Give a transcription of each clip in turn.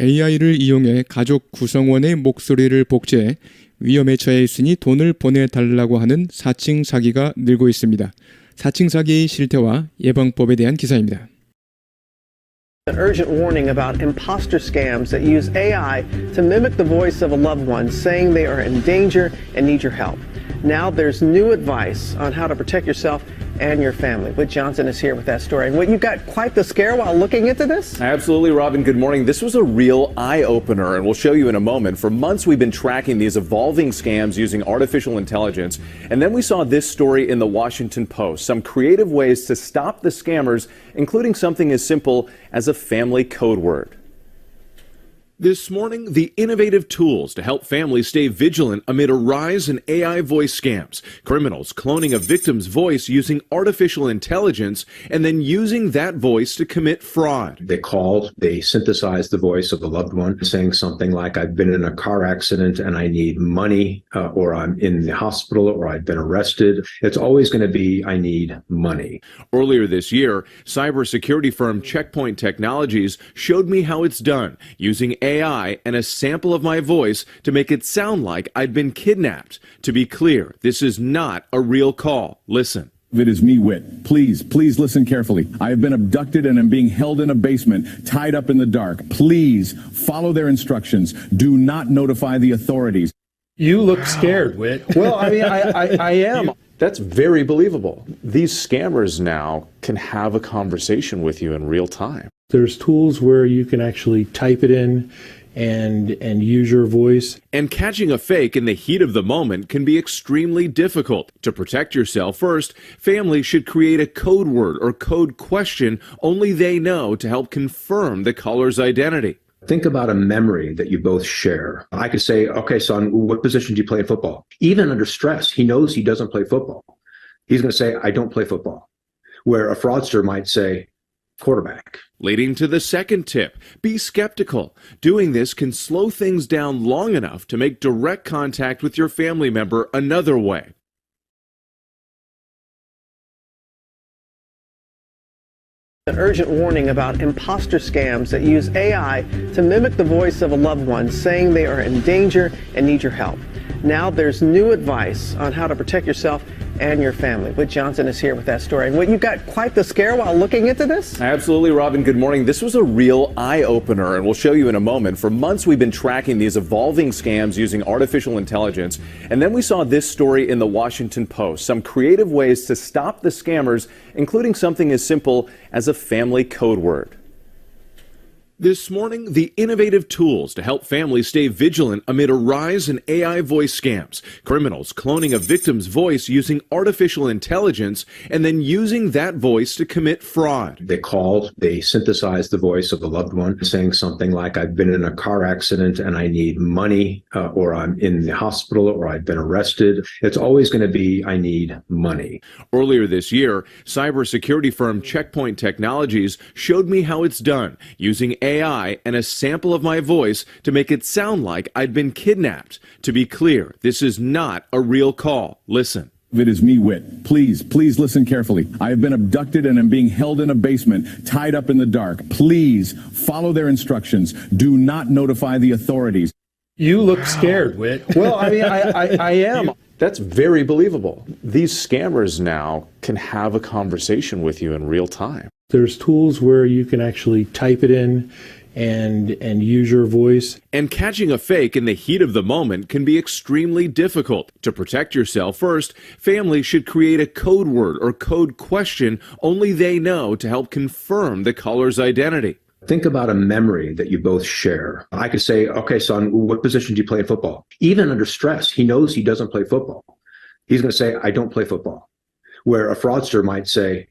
AI를 이용해 가족 구성원의 목소리를 복제해 위험에 처해 있으니 돈을 보내달라고 하는 사칭 사기가 늘고 있습니다. 사칭 사기의 실태와 예방법에 대한 기사입니다. An urgent warning about imposter scams that use AI to mimic the voice of a loved one saying they are in danger and need your help. Now there's new advice on how to protect yourself and your family. Whit Johnson is here with that story. And Whit, you got quite the scare while looking into this? Absolutely, Robin. Good morning. This was a real eye-opener, and we'll show you in a moment. For months, we've been tracking these evolving scams using artificial intelligence, and then we saw this story in the Washington Post. Some creative ways to stop the scammers, including something as simple as a family code word. This morning, the innovative tools to help families stay vigilant amid a rise in AI voice scams. Criminals cloning a victim's voice using artificial intelligence and then using that voice to commit fraud. They call, they synthesize the voice of a loved one saying something like, I've been in a car accident and I need money, or I'm in the hospital, or I've been arrested. It's always going to be, I need money. Earlier this year, cybersecurity firm Checkpoint Technologies showed me how it's done, using AI and a sample of my voice to make it sound like I'd been kidnapped. To be clear, this is not a real call. Listen. It is me, Whit. Please listen carefully. I have been abducted and am being held in a basement, tied up in the dark. Please follow their instructions. Do not notify the authorities. You look scared, Whit. Well, I mean, I am. That's very believable. These scammers now can have a conversation with you in real time. There's tools where you can actually type it in and use your voice. And catching a fake in the heat of the moment can be extremely difficult. To protect yourself first, families should create a code word or code question only they know to help confirm the caller's identity. Think about a memory that you both share. I could say, okay, son, what position do you play in football? Even under stress, he knows he doesn't play football. He's going to say, I don't play football. Where a fraudster might say, quarterback. Leading to the second tip, be skeptical. Doing this can slow things down long enough to make direct contact with your family member another way. An urgent warning about imposter scams that use AI to mimic the voice of a loved one saying they are in danger and need your help. Now there's new advice on how to protect yourself and your family. Whit Johnson is here with that story. And Whit, you got quite the scare while looking into this? Absolutely, Robin. Good morning. This was a real eye-opener, and we'll show you in a moment. For months, we've been tracking these evolving scams using artificial intelligence, and then we saw this story in the Washington Post. Some creative ways to stop the scammers, including something as simple as a family code word. This morning, the innovative tools to help families stay vigilant amid a rise in AI voice scams. Criminals cloning a victim's voice using artificial intelligence and then using that voice to commit fraud. They call, they synthesize the voice of a loved one saying something like, I've been in a car accident and I need money, or I'm in the hospital, or I've been arrested. It's always going to be, I need money. Earlier this year, cybersecurity firm Checkpoint Technologies showed me how it's done, using AI and a sample of my voice to make it sound like I'd been kidnapped. To be clear, this is not a real call. Listen. It is me, Whit. Please listen carefully. I have been abducted and am being held in a basement, tied up in the dark. Please follow their instructions. Do not notify the authorities. You look scared, Whit. Well, I mean, I am. That's very believable. These scammers now can have a conversation with you in real time. There's tools where you can actually type it in and use your voice. And catching a fake in the heat of the moment can be extremely difficult. To protect yourself first, families should create a code word or code question only they know to help confirm the caller's identity. Think about a memory that you both share. I could say, okay, son, what position do you play in football? Even under stress, he knows he doesn't play football. He's going to say, I don't play football. Where a fraudster might say,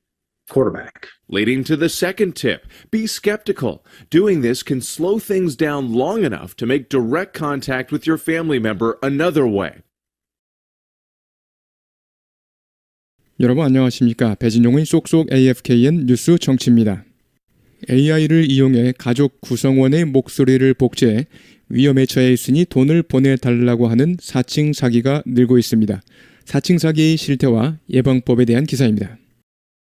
quarterback. Leading to the second tip, be skeptical. Doing this can slow things down long enough to make direct contact with your family member another way. 여러분 안녕하십니까? 배진용의 쏙쏙 AFKN 뉴스 정치입니다. AI를 이용해 가족 구성원의 목소리를 복제해 위험에 처해 있으니 돈을 보내달라고 하는 사칭 사기가 늘고 있습니다. 사칭 사기의 실태와 예방법에 대한 기사입니다.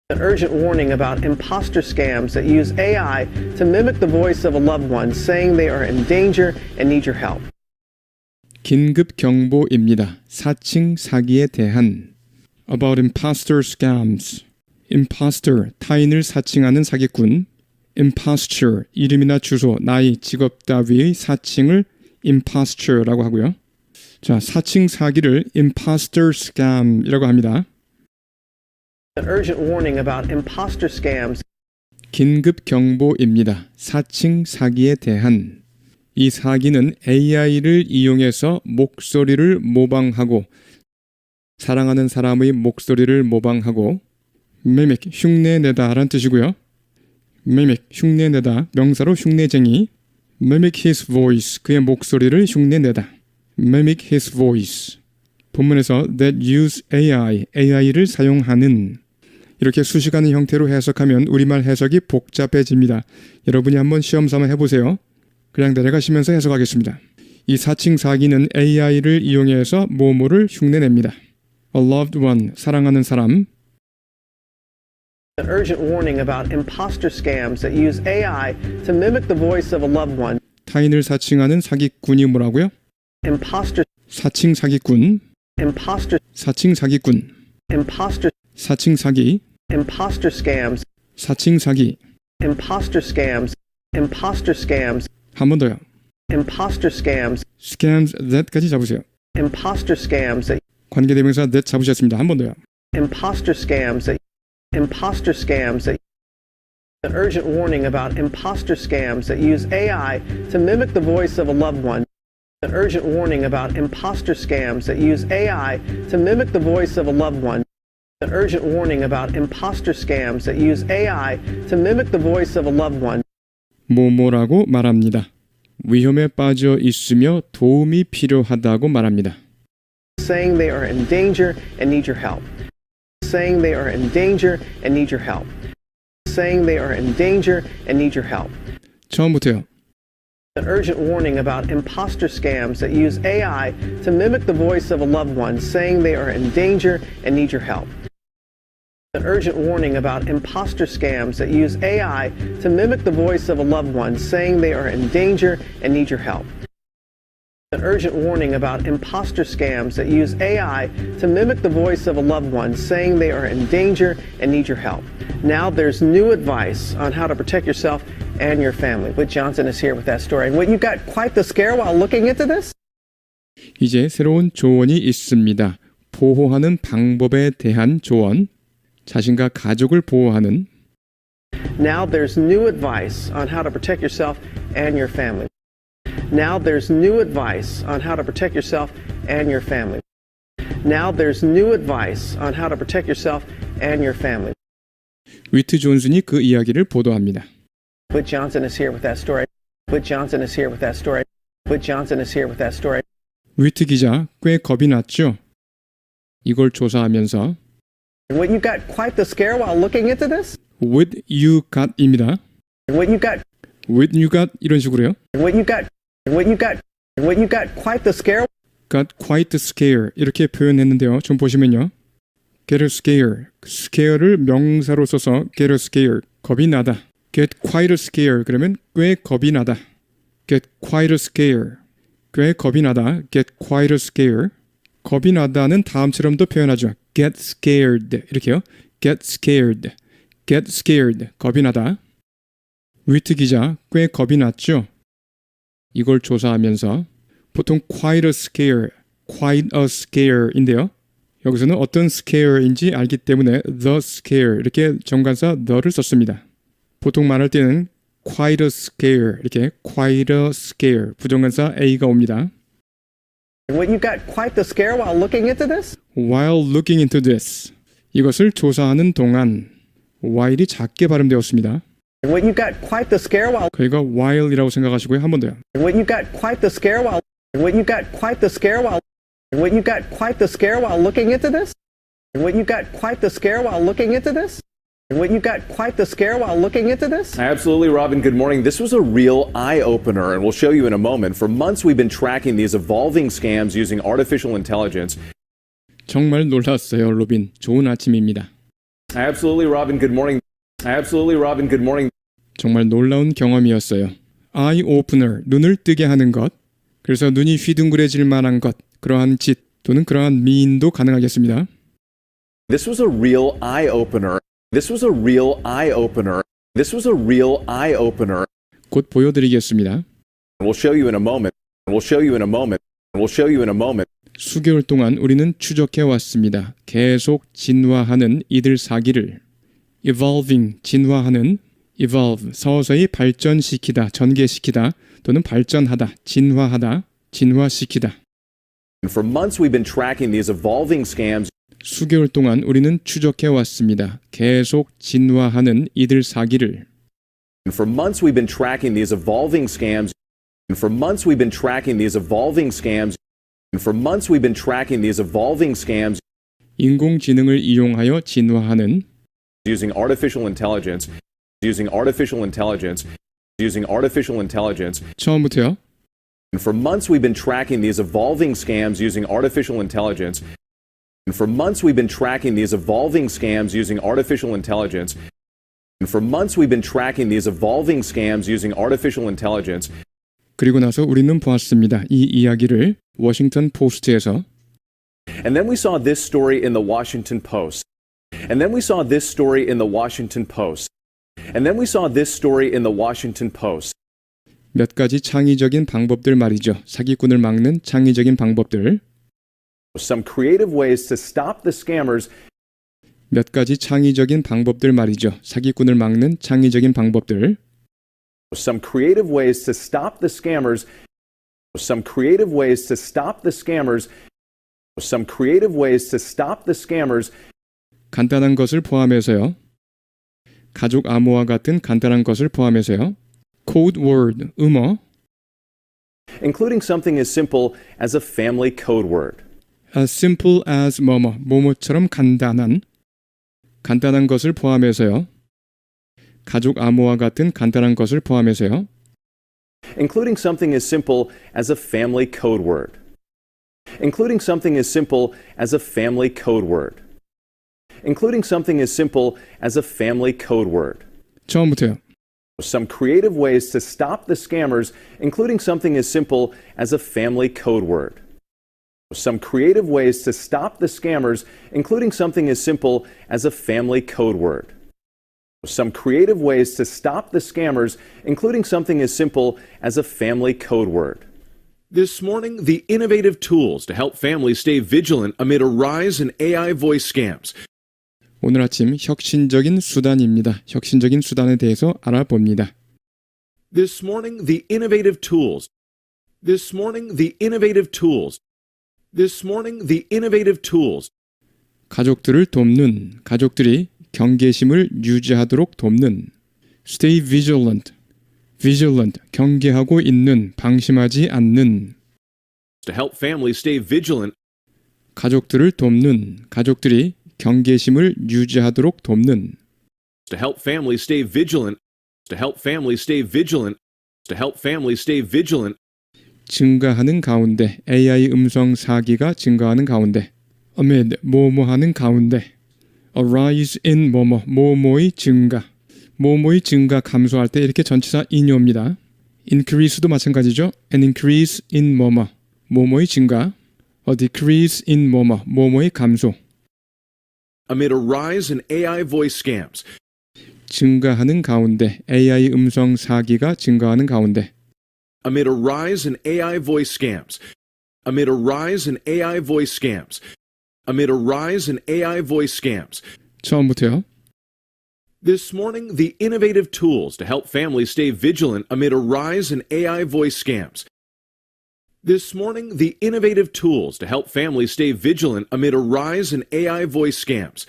An urgent warning about imposter scams that use AI to mimic the voice of a loved one saying they are in danger and need your help. 긴급 경보입니다. 사칭 사기에 대한 About imposter scams. Imposter, 타인을 사칭하는 사기꾼. Imposture, 이름이나 주소, 나이, 직업 따위의 사칭을 imposture라고 하고요. 자, 사칭 사기를 imposter scam이라고 합니다. An urgent warning about imposter scams. 긴급 경보입니다. 사칭 사기에 대한 이 사기는 AI를 이용해서 목소리를 모방하고 사랑하는 사람의 목소리를 모방하고 mimic, 흉내내다라는 뜻이고요. mimic, 흉내내다, 명사로 흉내쟁이 mimic his voice, 그의 목소리를 흉내내다 mimic his voice 본문에서 that use AI, AI를 사용하는 이렇게 수식하는 형태로 해석하면 우리말 해석이 복잡해집니다. 여러분이 한번 시험 삼아 해보세요. 그냥 내려가시면서 해석하겠습니다. 이 사칭 사기는 AI를 이용해서 뭐뭐를 흉내냅니다. A loved one, 사랑하는 사람. An urgent warning about imposter scams that use AI to mimic the voice of a loved one. 타인을 사칭하는 사기꾼이 뭐라고요? Imposter, 사칭 사기꾼, imposter, 사칭 사기꾼, imposter, 사칭 사기, imposter scams, 사칭 사기. imposter scams, imposter scams, 한 번 더요. imposter scams, Scams that까지 잡으세요. imposter scams that 관계대명사 that 잡으셨습니다. 한 번 더요. imposter scams that imposter scams that an urgent warning about imposter scams that use AI to mimic the voice of a loved one. An urgent warning about imposter scams that use AI to mimic the voice of a loved one. An urgent warning about imposter scams that use AI to mimic the voice of a loved one. 뭐뭐라고 말합니다. 위험에 빠져 있으며 도움이 필요하다고 말합니다. Saying they are in danger and need your help. Saying they are in danger and need your help. Saying they are in danger and need your help. 처음부터요. An urgent warning about imposter scams that use AI to mimic the voice of a loved one saying they are in danger and need your help. An urgent warning about imposter scams that use AI to mimic the voice of a loved one saying they are in danger and need your help. An urgent warning about imposter scams that use AI to mimic the voice of a loved one saying they are in danger and need your help. Now there's new advice on how to protect yourself and your family. Whit Johnson is here with that story. And Whit, you got quite the scare while looking into this? 이제 새로운 조언이 있습니다. 보호하는 방법에 대한 조언. 자신과 가족을 보호하는. Now there's new advice on how to protect yourself and your family. Now there's new advice on how to protect yourself and your family. Now there's new advice on how to protect yourself and your family. 위트 존슨이 그 이야기를 보도합니다. Whit Johnson is here with that story. Whit Johnson is here with that story. Whit Johnson is here with that story. 위트 기자 꽤 겁이 났죠? 이걸 조사하면서 Whit, you got quite the scare while looking into this? With you got입니다. Whit, you got With you got 이런 식으로요. Whit, you got Whit, you got Whit, you got quite the scare. Got quite scare 이렇게 표현했는데요. 좀 보시면요. Get a scare. scare를 명사로 써서 get a scare. 겁이 나다. Get quite a scare. 그러면 꽤 겁이 나다. Get quite a scare. 꽤 겁이 나다. Get quite a scare. 겁이 나다는 다음처럼도 표현하죠. Get scared. 이렇게요. Get scared. Get scared. 겁이 나다. 위트 기자 꽤 겁이 났죠? 이걸 조사하면서 보통 quite a scare, quite a scare인데요. 여기서는 어떤 scare인지 알기 때문에 the scare 이렇게 정관사 the를 썼습니다. 보통 말할 때는 quite a scare 이렇게 quite a scare 부정관사 a가 옵니다. Whit, you got quite the scare while looking into this? While looking into this 이것을 조사하는 동안 while이 작게 발음되었습니다. Whit, you got quite the scare while 그러니까 while이라고 생각하시고요. 한 번 더요. Whit, you got quite the scare while Whit, you got quite the scare while Whit, you got quite the scare while looking into this? Whit, you got quite the scare while looking into this? Whit, you got quite the scare while looking into this? Absolutely, Robin. Good morning. This was a real eye-opener, and we'll show you in a moment. For months, we've been tracking these evolving scams using artificial intelligence. 정말 놀랐어요, 로빈. 좋은 아침입니다. Absolutely, Robin. Good morning. Absolutely, Robin. Good morning. 정말 놀라운 경험이었어요. eye opener, 눈을 뜨게 하는 것. 그래서 눈이 휘둥그레질 만한 것, 그러한 짓 또는 그러한 미인도 가능하겠습니다. This was a real eye opener. This was a real eye opener. This was a real eye opener. 곧 보여드리겠습니다. We'll show you in a moment. We'll show you in a moment. We'll show you in a moment. 수개월 동안 우리는 추적해 왔습니다. 계속 진화하는 이들 사기를. evolving, 진화하는, evolve, 서서히 발전시키다, 전개시키다, 또는 발전하다, 진화하다, 진화시키다. And for months we've been tracking these evolving scams 수개월 동안 우리는 추적해 왔습니다. 계속 진화하는 이들 사기를. And for months we've been tracking these evolving scams. And for months we've been tracking these evolving scams. And for months we've been tracking these evolving scams 인공지능을 이용하여 진화하는 using artificial intelligence, using artificial intelligence, using artificial intelligence. 처음부터요. And for months we've been tracking these evolving scams using artificial intelligence. And for months we've been tracking these evolving scams using artificial intelligence. And for months we've been tracking these evolving scams using artificial intelligence. 그리고 나서 우리는 보았습니다. 이 이야기를 워싱턴 포스트에서. And then we saw this story in the Washington Post. And then we saw this story in the Washington Post. And then we saw this story in the Washington Post. 몇 가지 창의적인 방법들 말이죠. 사기꾼을 막는 창의적인 방법들. Some creative ways to stop the scammers. 몇 가지 창의적인 방법들 말이죠. 사기꾼을 막는 창의적인 방법들. Some creative ways to stop the scammers. Some creative ways to stop the scammers. Some creative ways to stop the scammers. 간단한 것을 포함해서요. 가족 암호와 같은 간단한 것을 포함해서요. code word, 음어. Including something as simple as a family code word. as simple as 뭐뭐, 뭐뭐처럼 간단한 것을 포함해서요. 가족 암호와 같은 간단한 것을 포함해서요. Including something as simple as a family code word. Including something as simple as a family code word. Including something as simple as a family code word. 처음부터요. Some creative ways to stop the scammers, including something as simple as a family code word. Some creative ways to stop the scammers, including something as simple as a family code word. Some creative ways to stop the scammers, including something as simple as a family code word. This morning, the innovative tools to help families stay vigilant amid a rise in AI voice scams. 오늘 아침 혁신적인 수단입니다. 혁신적인 수단에 대해서 알아봅니다. This morning, the innovative tools. This morning, the innovative tools. This morning, the innovative tools. 가족들을 돕는, 가족들이 경계심을 유지하도록 돕는. Stay vigilant. vigilant, 경계하고 있는, 방심하지 않는. To help families stay vigilant. 가족들을 돕는, 가족들이 경계심을 유지하도록 돕는. To help families stay vigilant. To help families stay vigilant. To help families stay vigilant. 증가하는 가운데, AI 음성 사기가 증가하는 가운데. amid, 뭐뭐하는 가운데. a rise in 뭐뭐, 뭐뭐의 증가. 뭐뭐의 증가 감소할 때 이렇게 전치사 인용입니다. increase도 마찬가지죠. an increase in 뭐뭐, 뭐뭐의 증가. a decrease in 뭐뭐, 뭐뭐의 감소. Amid a rise in AI voice scams. 증가하는 가운데, AI 음성 사기가 증가하는 가운데. Amid a rise in AI voice scams. Amid a rise in AI voice scams. Amid a rise in AI voice scams. 처음부터요. This morning, the innovative tools to help families stay vigilant amid a rise in AI voice scams. This morning, the innovative tools to help families stay vigilant amid a rise in AI voice scams.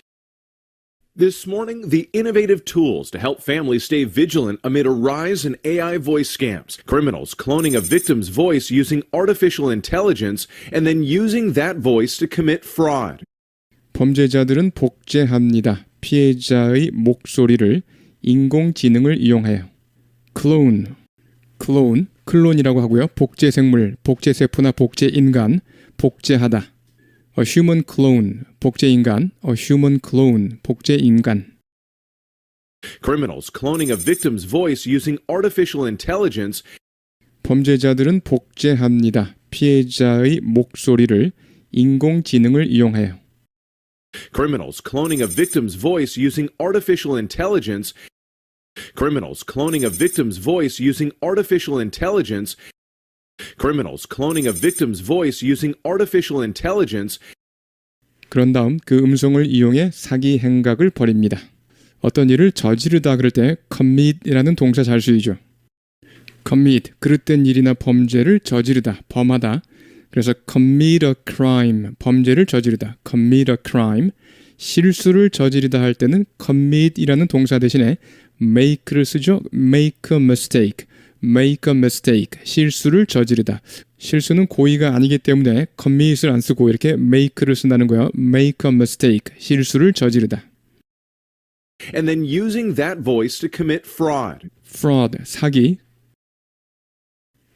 This morning, the innovative tools to help families stay vigilant amid a rise in AI voice scams. Criminals cloning a victim's voice using artificial intelligence and then using that voice to commit fraud. 범죄자들은 복제합니다. 피해자의 목소리를 인공지능을 이용하여. 클론이라고 하고요. 복제생물, 복제세포나 복제인간, 복제하다. A human clone, 복제인간. A human clone, 복제인간. Criminals cloning a victim's voice using artificial intelligence 범죄자들은 복제합니다. 피해자의 목소리를 인공지능을 이용하여. Criminals cloning a victim's voice using artificial intelligence. Criminals cloning a victim's voice using artificial intelligence. Criminals cloning a victim's voice using artificial intelligence. 그런 다음 그 음성을 이용해 사기 행각을 벌입니다. 어떤 일을 저지르다 그럴 때 commit이라는 동사 잘 쓰이죠. commit, 그릇된 일이나 범죄를 저지르다, 범하다. 그래서 commit a crime, 범죄를 저지르다. commit a crime. 실수를 저지르다 할 때는 commit이라는 동사 대신에 make를 쓰죠. make a mistake. make a mistake. 실수를 저지르다. 실수는 고의가 아니기 때문에 commit을 안 쓰고 이렇게 make를 쓴다는 거예요. make a mistake. 실수를 저지르다. And then using that voice to commit fraud. fraud, 사기.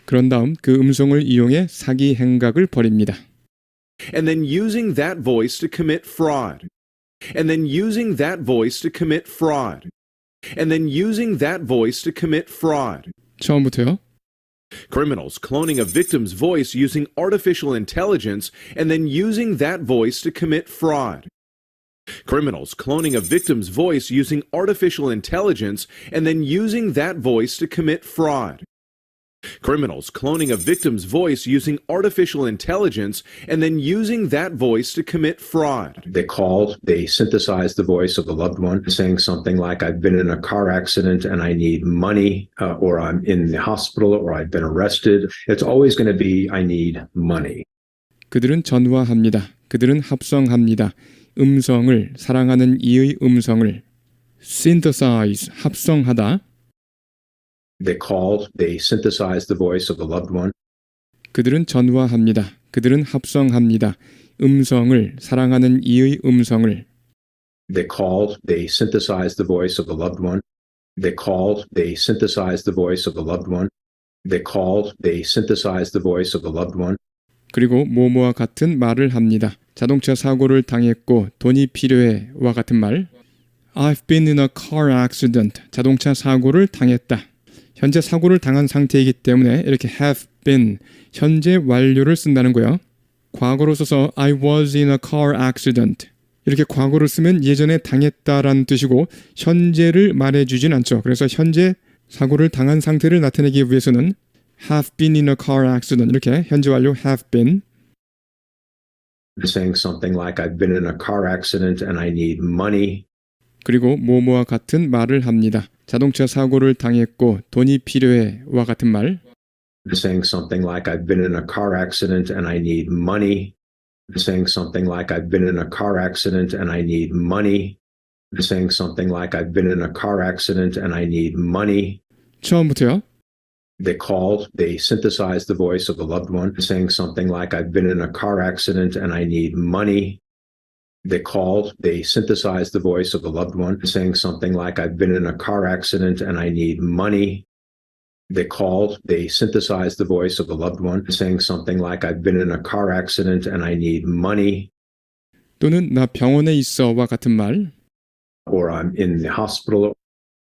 그런 다음 그 음성을 이용해 사기 행각을 벌입니다. And then using that voice to commit fraud. And then using that voice to commit fraud. And then using that voice to commit fraud. 처음부터요. Criminals cloning a victim's voice using artificial intelligence and then using that voice to commit fraud. Criminals cloning a victim's voice using artificial intelligence and then using that voice to commit fraud. Criminals cloning a victim's voice using artificial intelligence and then using that voice to commit fraud. They called, they synthesized the voice of a loved one saying something like, I've been in a car accident and I need money, or I'm in the hospital, or I've been arrested. It's always going to be, I need money. 그들은 전화합니다. 그들은 합성합니다. 음성을, 사랑하는 이의 음성을 synthesize, 합성하다. They called, they synthesized the voice of a loved one. 그들은 전화합니다. 그들은 합성합니다. 음성을, 사랑하는 이의 음성을. They called, they synthesized the voice of a loved one. They called, they synthesized the voice of a loved one. They called, they synthesized the voice of a loved one. 그리고 뭐뭐와 같은 말을 합니다. 자동차 사고를 당했고 돈이 필요해와 같은 말. I've been in a car accident. 자동차 사고를 당했다. 현재 사고를 당한 상태이기 때문에 이렇게 have been, 현재 완료를 쓴다는 거예요. 과거로 써서 I was in a car accident. 이렇게 과거로 쓰면 예전에 당했다라는 뜻이고 현재를 말해주진 않죠. 그래서 현재 사고를 당한 상태를 나타내기 위해서는 have been in a car accident. 이렇게 현재 완료 have been. Saying something like, I've been in a car accident and I need money. 그리고 뭐뭐와 같은 말을 합니다. 자동차 사고를 당했고 돈이 필요해와 같은 말. Saying something like, I've been in a car accident and I need money. Saying something like, I've been in a car accident and I need money. Saying something like, I've been in a car accident and I need money. 처음부터요. They called, they synthesized the voice of a loved one, saying something like, I've been in a car accident and I need money. They called, they synthesized the voice of a loved one, saying something like, I've been in a car accident and I need money. They called, they synthesized the voice of a loved one, saying something like, I've been in a car accident and I need money. 또는 나 병원에 있어와 같은 말. Or I'm in the hospital,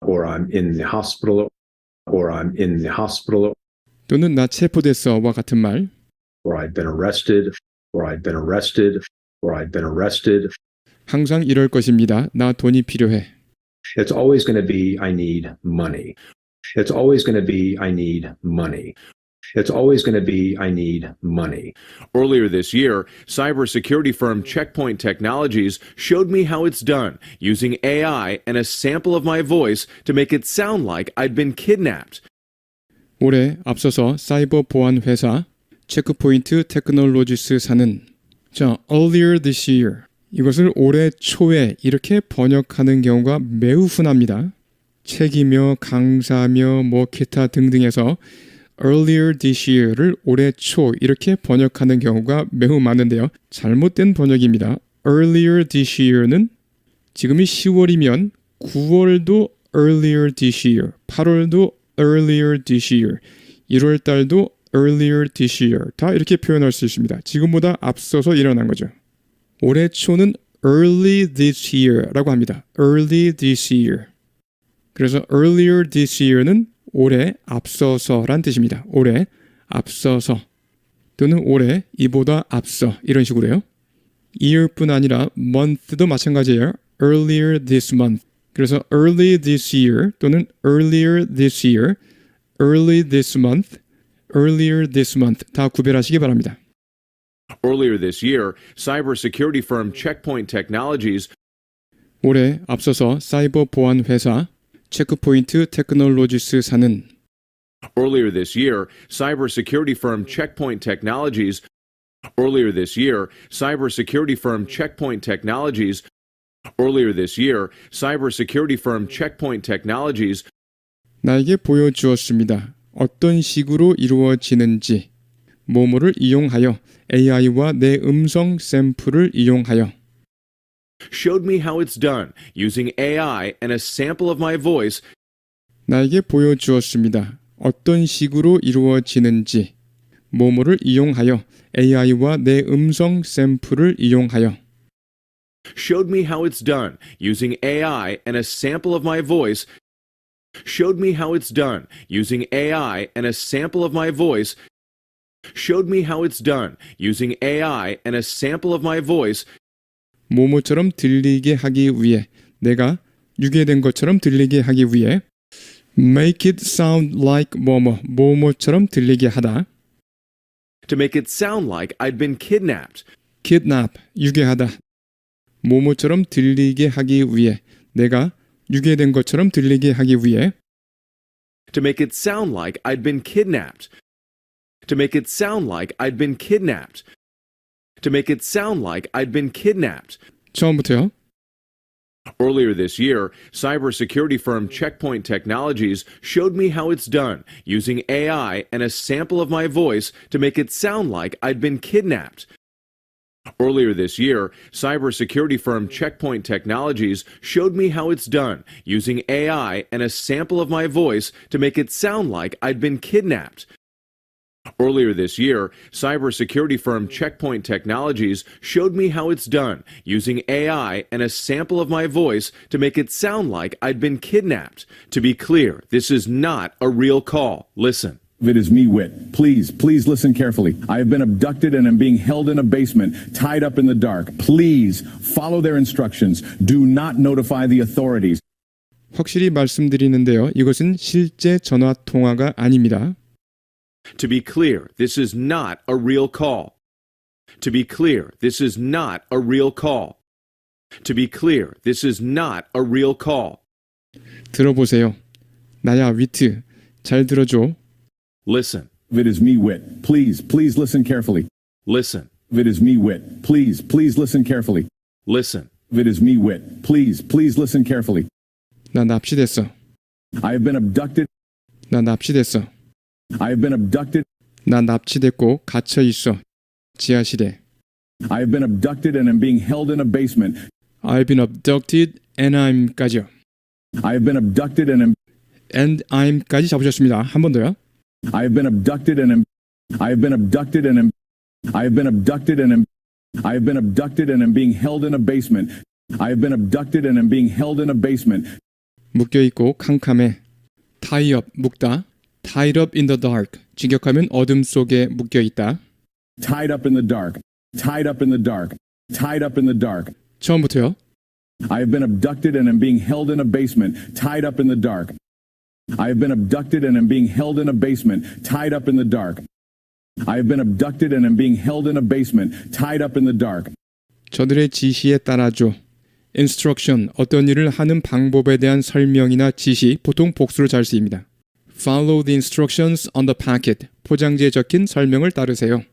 or I'm in the hospital, or I'm in the hospital. 또는 나 체포됐어와 같은 말. Or I've been arrested, or I've been arrested, or I've been arrested. 항상 이럴 것입니다. 나 돈이 필요해. It's always going to be, I need money. It's always going to be, I need money. It's always going to be, I need money. Earlier this year, cybersecurity firm Checkpoint Technologies showed me how it's done using AI and a sample of my voice to make it sound like I'd been kidnapped. 올해 앞서서 사이버 보안 회사 체크포인트 테크놀로지스사는 earlier this year 이것을 올해 초에 이렇게 번역하는 경우가 매우 흔합니다. 책이며 강사며 기타 등등에서 earlier this year를 올해 초 이렇게 번역하는 경우가 매우 많은데요. 잘못된 번역입니다. earlier this year는 지금이 10월이면 9월도 earlier this year, 8월도 earlier this year, 1월 달도 earlier this year 다 이렇게 표현할 수 있습니다. 지금보다 앞서서 일어난 거죠. 올해 초는 early this year라고 합니다. early this year. 그래서 earlier this year는 올해 앞서서란 뜻입니다. 올해 앞서서 또는 올해 이보다 앞서 이런 식으로요. year뿐 아니라 month도 마찬가지예요. earlier this month. 그래서 early this year 또는 earlier this year, early this month, earlier this month 다 구별하시기 바랍니다. Earlier this year, cybersecurity firm Checkpoint Technologies 올해 앞서서 사이버 보안 회사 체크포인트 테크놀로지스사는 Earlier this year, cybersecurity firm Checkpoint Technologies Earlier this year, cybersecurity firm Checkpoint Technologies Earlier this year, cybersecurity firm Checkpoint Technologies 나에게 보여주었습니다. 어떤 식으로 이루어지는지 모모를 이용하여 AI와 내 음성 샘플을 이용하여 showed me how it's done using AI and a sample of my voice 나에게 보여주었습니다. 어떤 식으로 이루어지는지 모모를 이용하여 AI와 내 음성 샘플을 이용하여 showed me how it's done using AI and a sample of my voice showed me how it's done using AI and a sample of my voice showed me how it's done using AI and a sample of my voice 모모처럼 들리게 하기 위해 내가 유괴된 것처럼 들리게 하기 위해 make it sound like 모모처럼 들리게 하다 to make it sound like I'd been kidnapped kidnap, 유괴하다 모모처럼 들리게 하기 위해 내가 유괴된 것처럼 들리게 하기 위해 to make it sound like I'd been kidnapped to make it sound like I'd been kidnapped to make it sound like I'd been kidnapped 처음부터요. Earlier this year, cybersecurity firm Checkpoint Technologies showed me how it's done using AI and a sample of my voice to make it sound like I'd been kidnapped. Earlier this year, cybersecurity firm Checkpoint Technologies showed me how it's done using AI and a sample of my voice to make it sound like I'd been kidnapped. Earlier this year, cybersecurity firm Checkpoint Technologies showed me how it's done using AI and a sample of my voice to make it sound like I'd been kidnapped. To be clear, this is not a real call. Listen. It is me, Whit. Please listen carefully. I have been abducted and am being held in a basement, tied up in the dark. Please follow their instructions. Do not notify the authorities. 확실히 말씀드리는데요. 이것은 실제 전화 통화가 아닙니다. To be clear, this is not a real call. To be clear, this is not a real call. To be clear, this is not a real call. 들어보세요. 나야 위트. 잘 들어줘. Listen. It is me, Whit. Please listen carefully. Listen. It is me, Whit. Please listen carefully. Listen. It is me, Whit. Please listen carefully. 나 납치됐어. I have been abducted. 나 납치됐어. I have been abducted. 나 납치됐고 갇혀 있어. 지하실에. I have been abducted and am being held in a basement. I've been abducted and I'm까지요. I have been abducted and am and I'm까지 잡으셨습니다. 한 번 더요. I have been abducted and am I have been abducted and am I have been abducted and am I have been abducted and am being held in a basement. I have been abducted and am being held in a basement. 묶여 있고 캄캄해. tie up 묶다. tied up in the dark. 직역하면 어둠 속에 묶여 있다. Tied up in the dark. Tied up in the dark. Tied up in the dark. 처음부터요. I have been abducted and am being held in a basement, tied up in the dark. I have been abducted and am being held in a basement, tied up in the dark. I have been abducted and am being held in a basement, tied up in the dark. 저들의 지시에 따라줘. instruction, 어떤 일을 하는 방법에 대한 설명이나 지시, 보통 복수로 잘 쓰입니다. Follow the instructions on the packet. 포장지에 적힌 설명을 따르세요.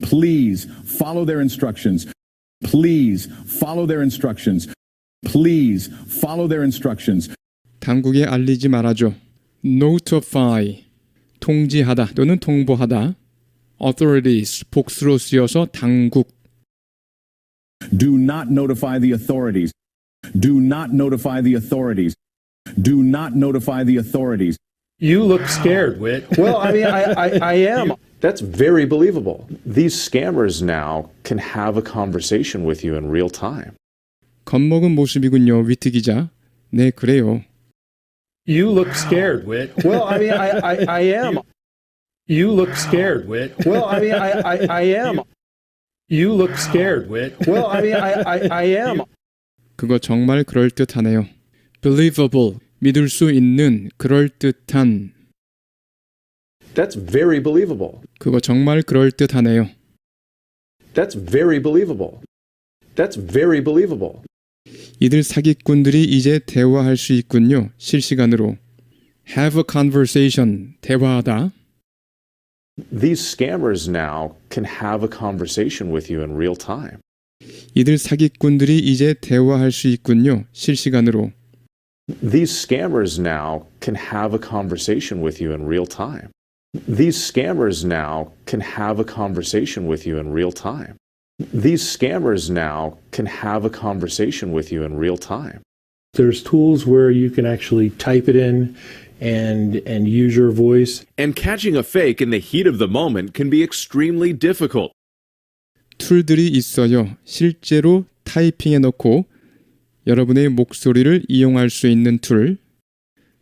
Please follow their instructions. Please follow their instructions. Please follow their instructions. 당국에 알리지 말아줘. Notify, 통지하다 또는 통보하다. Authorities, 복수로 쓰여서 당국. Do not notify the authorities. Do not notify the authorities. Do not notify the authorities. You look scared, Whit. Well, I mean, I am. That's very believable. These scammers now can have a conversation with you in real time. 겁먹은 모습이군요, 위트 기자. 네, 그래요. You look scared, Whit. Well, I mean, I am. You look scared, Whit. Well, I mean, I am. You look scared, Whit. Well, I mean, I am. 그거 정말 그럴듯하네요. believable, 믿을 수 있는, 그럴듯한. That's very believable. 그거 정말 그럴듯하네요. That's very believable. That's very believable. 이들 사기꾼들이 이제 대화할 수 있군요. 실시간으로. have a conversation, 대화하다. These scammers now can have a conversation with you in real time. 이들 사기꾼들이 이제 대화할 수 있군요. 실시간으로. These scammers now can have a conversation with you in real time. These scammers now can have a conversation with you in real time. These scammers now can have a conversation with you in real time. There's tools where you can actually type it in and use your voice. And catching a fake in the heat of the moment can be extremely difficult. 툴들이 있어요. 실제로 타이핑해 놓고 여러분의 목소리를 이용할 수 있는 툴.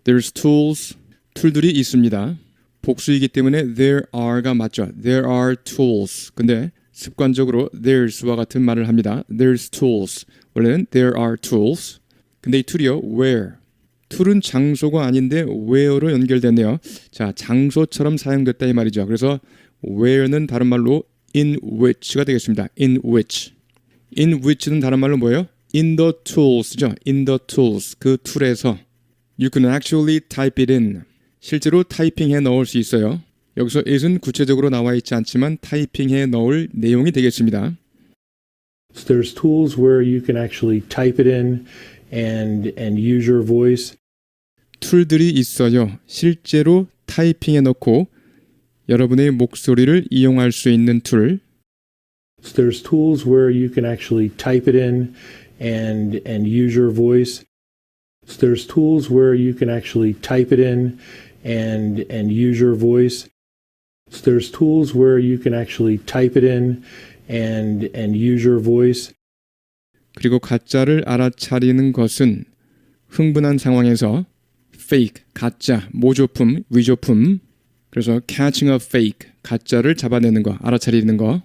There's tools. 툴들이 있습니다. 복수이기 때문에 there are가 맞죠. There are tools. 근데 습관적으로 there's와 같은 말을 합니다. There's tools. 원래는 there are tools. 근데 이 툴이요. where. 툴은 장소가 아닌데 where로 연결됐네요. 자, 장소처럼 사용됐다 이 말이죠. 그래서 where는 다른 말로 in which가 되겠습니다. in which. in which는 다른 말로 뭐예요? in the tools죠. in the tools. 그 툴에서 you can actually type it in. 실제로 타이핑해 넣을 수 있어요. 여기서 it은 구체적으로 나와 있지 않지만 타이핑해 넣을 내용이 되겠습니다. There's tools where you can actually type it in and use your voice. 툴들이 있어요. 실제로 타이핑해 넣고 여러분의 목소리를 이용할 수 있는 툴. There's tools where you can actually type it in and use your voice. There's tools where you can actually type it in and use your voice. There's tools where you can actually type it in and use your voice. 그리고 가짜를 알아차리는 것은 흥분한 상황에서 fake, 가짜, 모조품, 위조품. 그래서 catching a fake, 가짜를 잡아내는 거, 알아차리는 거.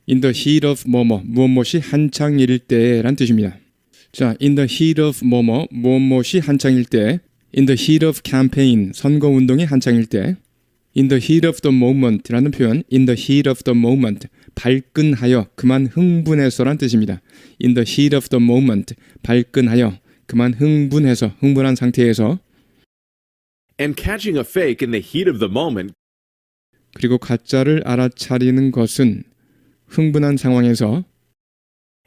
in the heat of 무엇이 한창일 때란 뜻입니다. 자, in the heat of 무엇이 한창일 때. in the heat of campaign, 선거운동이 한창일 때. in the heat of the moment라는 표현, in the heat of the moment, 발끈하여, 그만 흥분해서란 뜻입니다. in the heat of the moment, 발끈하여, 그만 흥분해서, 흥분한 상태에서. And catching a fake in the heat of the moment 그리고 가짜를 알아차리는 것은 흥분한 상황에서.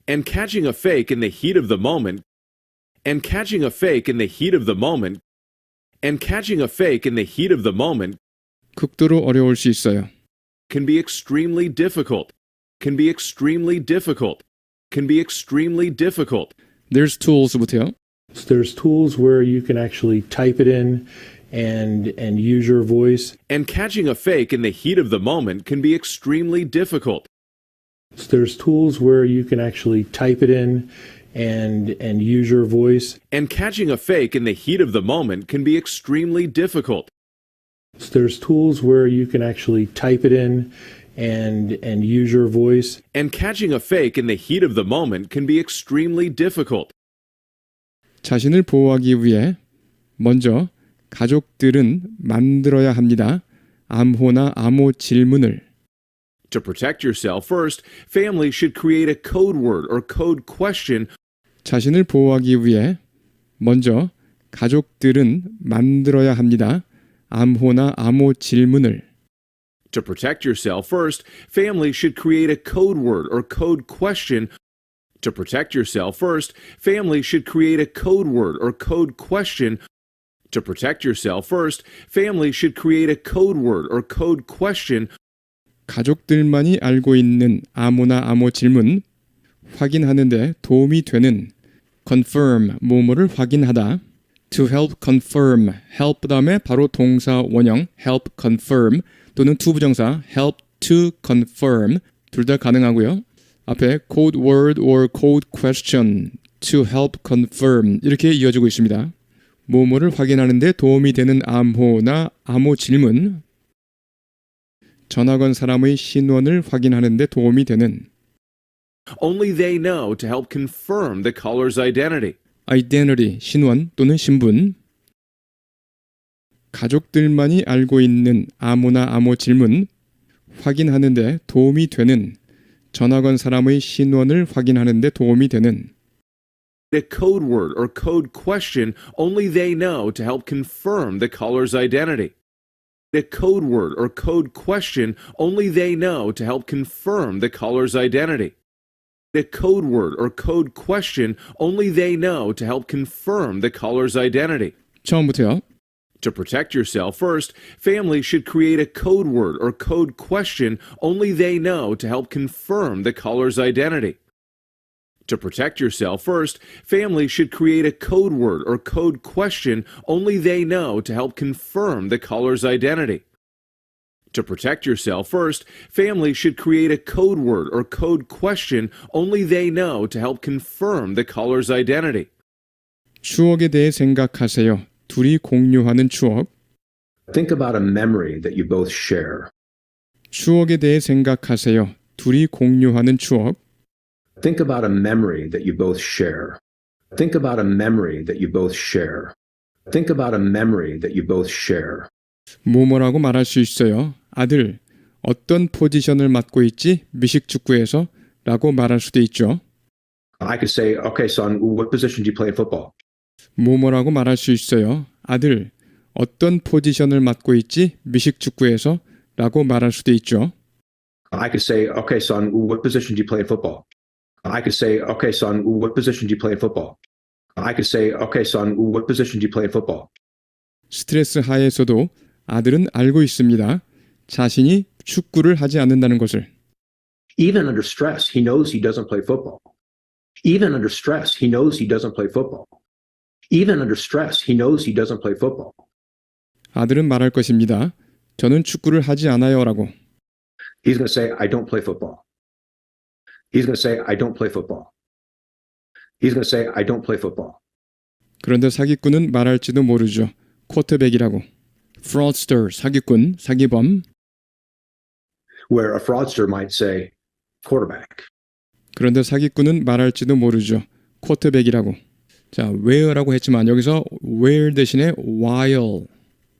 and catching a fake in the heat of the moment and catching a fake in the heat of the moment and catching a fake in the heat of the moment 극도로 어려울 수 있어요. can be extremely difficult. Can be extremely difficult. Can be extremely difficult. There's tools부터요. There's tools where you can actually type it in and use your voice. And catching a fake in the heat of the moment can be extremely difficult. There's tools where you can actually type it in and use your voice. And catching a fake in the heat of the moment can be extremely difficult. There's tools where you can actually type it in and use your voice. And catching a fake in the heat of the moment can be extremely difficult. 자신을 보호하기 위해 먼저 가족들은 만들어야 합니다. 암호나 암호 질문을. To protect yourself first, families should create a code word or code question. 자신을 보호하기 위해 먼저 가족들은 만들어야 합니다. 암호나 암호 질문을. To protect yourself first, families should create a code word or code question. To protect yourself first, families should create a code word or code question. To protect yourself first, families should create a code word or code question. 가족들만이 알고 있는 암호나 암호 질문, 확인하는 데 도움이 되는 confirm, 뭐뭐를 확인하다. to help confirm, help 다음에 바로 동사 원형 help confirm 또는 to 부정사 help to confirm 둘 다 가능하고요. 앞에 code word or code question to help confirm 이렇게 이어지고 있습니다. 뭐뭐를 확인하는 데 도움이 되는 암호나 암호 질문 전화 건 사람의 신원을 확인하는 데 도움이 되는 Only they know to help confirm the caller's identity. identity, 신원 또는 신분 가족들만이 알고 있는 암호나 암호 질문 확인하는 데 도움이 되는 전화 건 사람의 신원을 확인하는 데 도움이 되는 A code word or code question only they know to help confirm the caller's identity. A code word or code question only they know to help confirm the caller's identity. A code word or code question only they know to help confirm the caller's identity. 처음부터요. To protect yourself, first, families should create a code word or code question only they know to help confirm the caller's identity. To protect yourself, first, families should create a code word or code question only they know to help confirm the caller's identity. To protect yourself, first, families should create a code word or code question only they know to help confirm the caller's identity. 추억에 대해 생각하세요. 둘이 공유하는 추억. Think about a memory that you both share. 추억에 대해 생각하세요. 둘이 공유하는 추억. Think about a memory that you both share. Think about a memory that you both share. Think about a memory that you both share. 뭐뭐라고 말할 수 있어요. 아들, 어떤 포지션을 맡고 있지? 미식축구에서 라고 말할 수도 있죠. I could say, okay, son, what position do you play in football? 뭐뭐라고 말할 수 있어요. 아들, 어떤 포지션을 맡고 있지? 미식축구에서 라고 말할 수도 있죠. I could say, okay, son, what position do you play in football? I could say, okay, son, what position do you play in football? I could say, okay, son, what position do you play in football? 스트레스 하에서도 아들은 알고 있습니다. 자신이 축구를 하지 않는다는 것을. Even under stress, he knows he doesn't play football. Even under stress, he knows he doesn't play football. Even under stress, he knows he doesn't play football. 아들은 말할 것입니다. 저는 축구를 하지 않아요라고. He's going to say, I don't play football. He's going to say, I don't play football. He's going to say, I don't play football. 그런데 사기꾼은 말할지도 모르죠. 쿼터백이라고. fraudster, 사기꾼, 사기범. Where a fraudster might say, quarterback. 그런데 사기꾼은 말할지도 모르죠. 쿼터백이라고. 자, where라고 했지만 여기서 where 대신에 while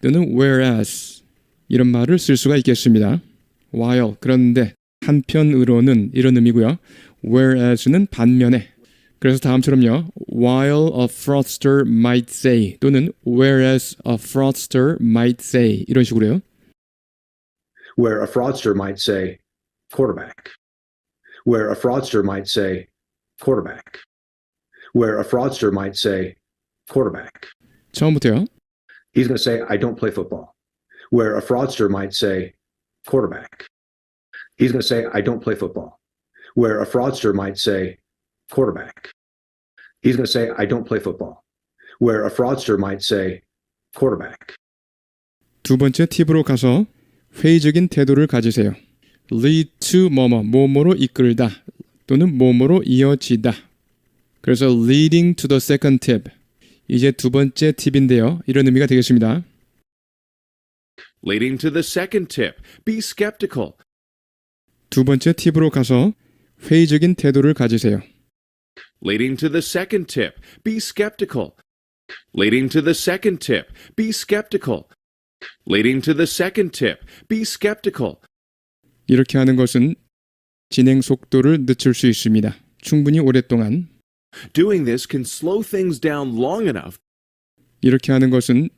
또는 whereas 이런 말을 쓸 수가 있겠습니다. while, 그런데 한편으로는 이런 의미고요. whereas는 반면에. 그래서 다음처럼요. While a fraudster might say 또는 whereas a fraudster might say 이런 식으로요. Where a fraudster might say, quarterback. Where a fraudster might say, quarterback. Where a fraudster might say, quarterback. 처음부터요. He's going to say, I don't play football. Where a fraudster might say, quarterback. He's going to say, I don't play football. Where a fraudster might say, quarterback. He's going to say, I don't play football. Where a fraudster might say, quarterback. 두 번째 팁으로 가서 회의적인 태도를 가지세요. lead to 뭐뭐로 이끌다 또는 뭐뭐로 이어지다. 그래서 leading to the second tip. 이제 두 번째 팁인데요. 이런 의미가 되겠습니다. Leading to the second tip, be skeptical. 두 번째 팁으로 가서 회의적인 태도를 가지세요. Leading to the second tip, be skeptical. Leading to the second tip, be skeptical. Leading to the second tip, be skeptical. 이렇게 하는 것은 진행 속도를 늦출 수 있습니다. 충분히 오랫동안. Doing this can slow things down long enough. 이렇게 하는 것은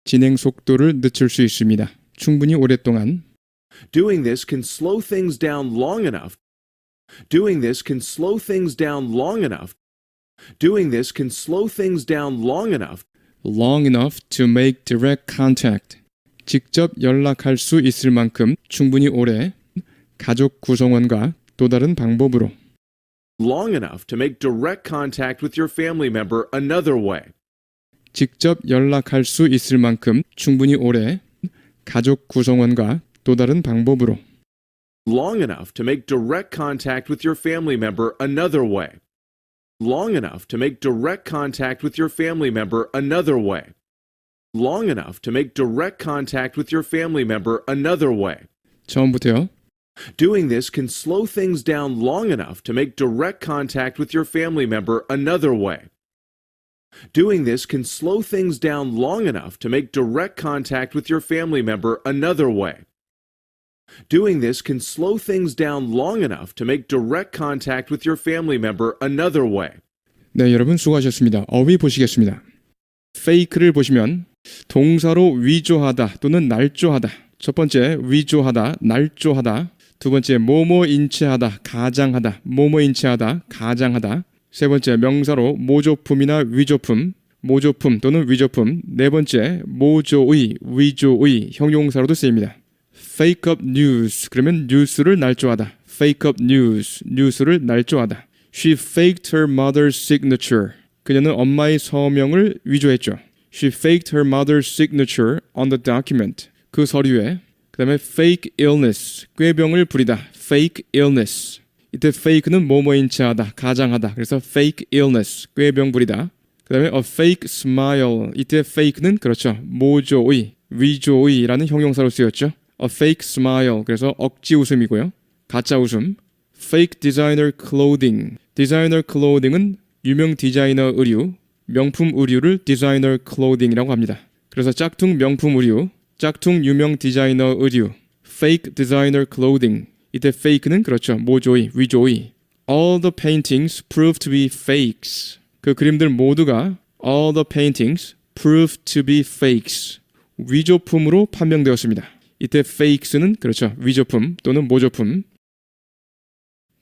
진행 속도를 늦출 수 있습니다. 충분히 오랫동안. Doing this can slow things down long enough. Doing this can slow things down long enough. Doing this can slow things down long enough. long enough to make direct contact. 직접 연락할 수 있을 만큼 충분히 오래 가족 구성원과 또 다른 방법으로. Long enough to make direct contact with your family member another way. 직접 연락할 수 있을 만큼 충분히 오래 가족 구성원과 또 다른 방법으로 Long enough to make direct contact with your family member another way. Long enough to make direct contact with your family member another way. Long enough to make direct contact with your family member another way. 처음부터요. Doing this can slow things down long enough to make direct contact with your family member another way. Doing this can slow things down long enough to make direct contact with your family member another way. Doing this can slow things down long enough to make direct contact with your family member another way. 네, 여러분 수고하셨습니다. 어휘 보시겠습니다. fake를 보시면 동사로 위조하다 또는 날조하다. 첫 번째 위조하다, 날조하다. 두 번째 뭐뭐인체하다, 가장하다, 뭐뭐인체하다, 가장하다. 세 번째 명사로 모조품이나 위조품, 모조품 또는 위조품. 네 번째 모조의, 위조의 형용사로도 쓰입니다. fake up news, 그러면 뉴스를 날조하다. fake up news, 뉴스를 날조하다. She faked her mother's signature. 그녀는 엄마의 서명을 위조했죠. She faked her mother's signature on the document. 그 서류에. 그 다음에 fake illness, 꾀병을 부리다. fake illness. 이때 fake는 뭐뭐인체하다, 가장하다. 그래서 fake illness, 꾀병 부리다. 그 다음에 a fake smile. 이때 fake는 그렇죠. 모조의, 위조의라는 형용사로 쓰였죠. A fake smile. 그래서 억지 웃음이고요. 가짜 웃음. Fake designer clothing. Designer clothing은 유명 디자이너 의류, 명품 의류를 designer clothing이라고 합니다. 그래서 짝퉁 명품 의류, 짝퉁 유명 디자이너 의류. Fake designer clothing. 이때 fake는 그렇죠. 모조의, 위조의. All the paintings proved to be fakes. 그 그림들 모두가 all the paintings proved to be fakes. 위조품으로 판명되었습니다. 이때 fakes는 그렇죠. 위조품 또는 모조품.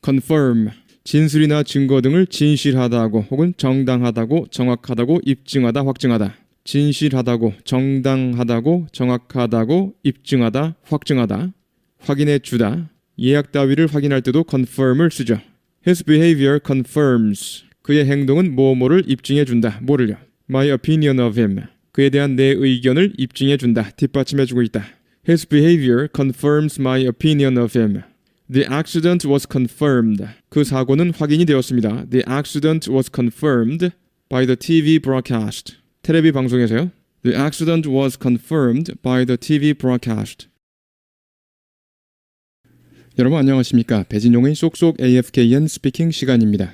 confirm. 진술이나 증거 등을 진실하다고 혹은 정당하다고 정확하다고 입증하다 확증하다. 진실하다고 정당하다고 정확하다고 입증하다 확증하다. 확인해 주다. 예약 따위를 확인할 때도 confirm을 쓰죠. His behavior confirms. 그의 행동은 뭐뭐를 입증해 준다. 뭐를요? My opinion of him. 그에 대한 내 의견을 입증해 준다. 뒷받침해 주고 있다. His behavior confirms my opinion of him. The accident was confirmed. 그 사고는 확인이 되었습니다. The accident was confirmed by the TV broadcast. 텔레비 방송에서요. The accident was confirmed by the TV broadcast. 여러분 안녕하십니까? 배진용의 쏙쏙 AFKN 스피킹 시간입니다.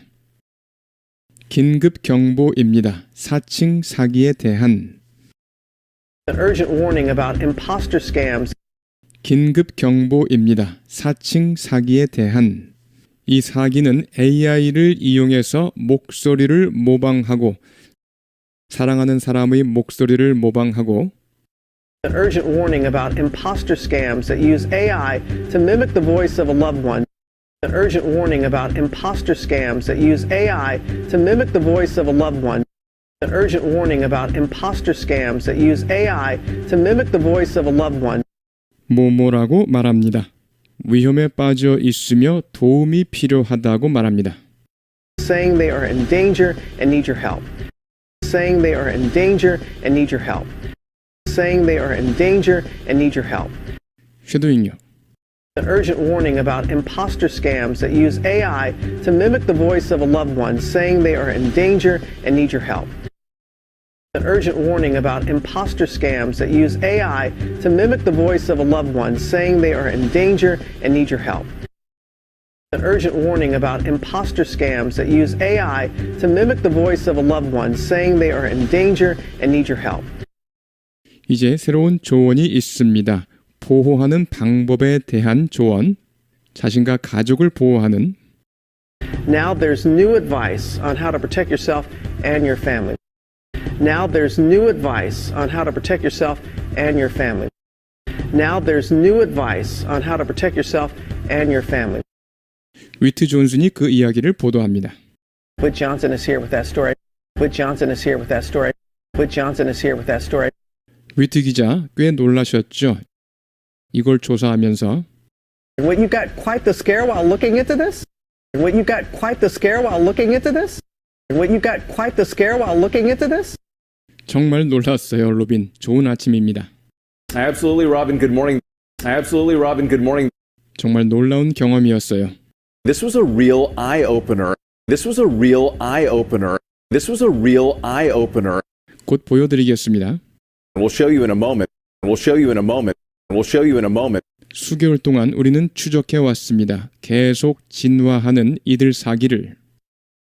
긴급 경보입니다. 사칭 사기에 대한 An urgent warning about imposter scams. 긴급 경보입니다. 사칭 사기에 대한 이 사기는 AI를 이용해서 목소리를 모방하고 사랑하는 사람의 목소리를 모방하고 An urgent warning about imposter scams that use AI to mimic the voice of a loved one. An urgent warning about imposter scams that use AI to mimic the voice of a loved one. An urgent warning about imposter scams that use AI to mimic the voice of a loved one. 뭐뭐라고 말합니다. 위험에 빠져 있으며 도움이 필요하다고 말합니다. Saying they are in danger and need your help. Saying they are in danger and need your help. Saying they are in danger and need your help. 쉐도잉요. An urgent warning about imposter scams that use AI to mimic the voice of a loved one saying they are in danger and need your help. An urgent warning about imposter scams that use AI to mimic the voice of a loved one saying they are in danger and need your help. An urgent warning about imposter scams that use AI to mimic the voice of a loved one saying they are in danger and need your help. 이제 새로운 조언이 있습니다. 보호하는 방법에 대한 조언. 자신과 가족을 보호하는 Now there's new advice on how to protect yourself and your family. Now there's new advice on how to protect yourself and your family. Now there's new advice on how to protect yourself and your family. 위트 존슨이 그 이야기를 보도합니다. Whit Johnson is here with that story. Whit Johnson is here with that story. Whit Johnson is here with that story. 위트 기자 꽤 놀라셨죠? 이걸 조사하면서 What you got quite the scare while looking into this? What you got quite the scare while looking into this? What you got quite the scare while looking into this? 정말 놀랐어요, 로빈. 좋은 아침입니다. Absolutely, Robin. Good morning. Absolutely, Robin. Good morning. 정말 놀라운 경험이었어요. This was a real eye-opener. This was a real eye-opener. This was a real eye-opener. 곧 보여드리겠습니다. We'll show you in a moment. We'll show you in a moment. We'll show you in a moment. 수개월 동안 우리는 추적해 왔습니다. 계속 진화하는 이들 사기를.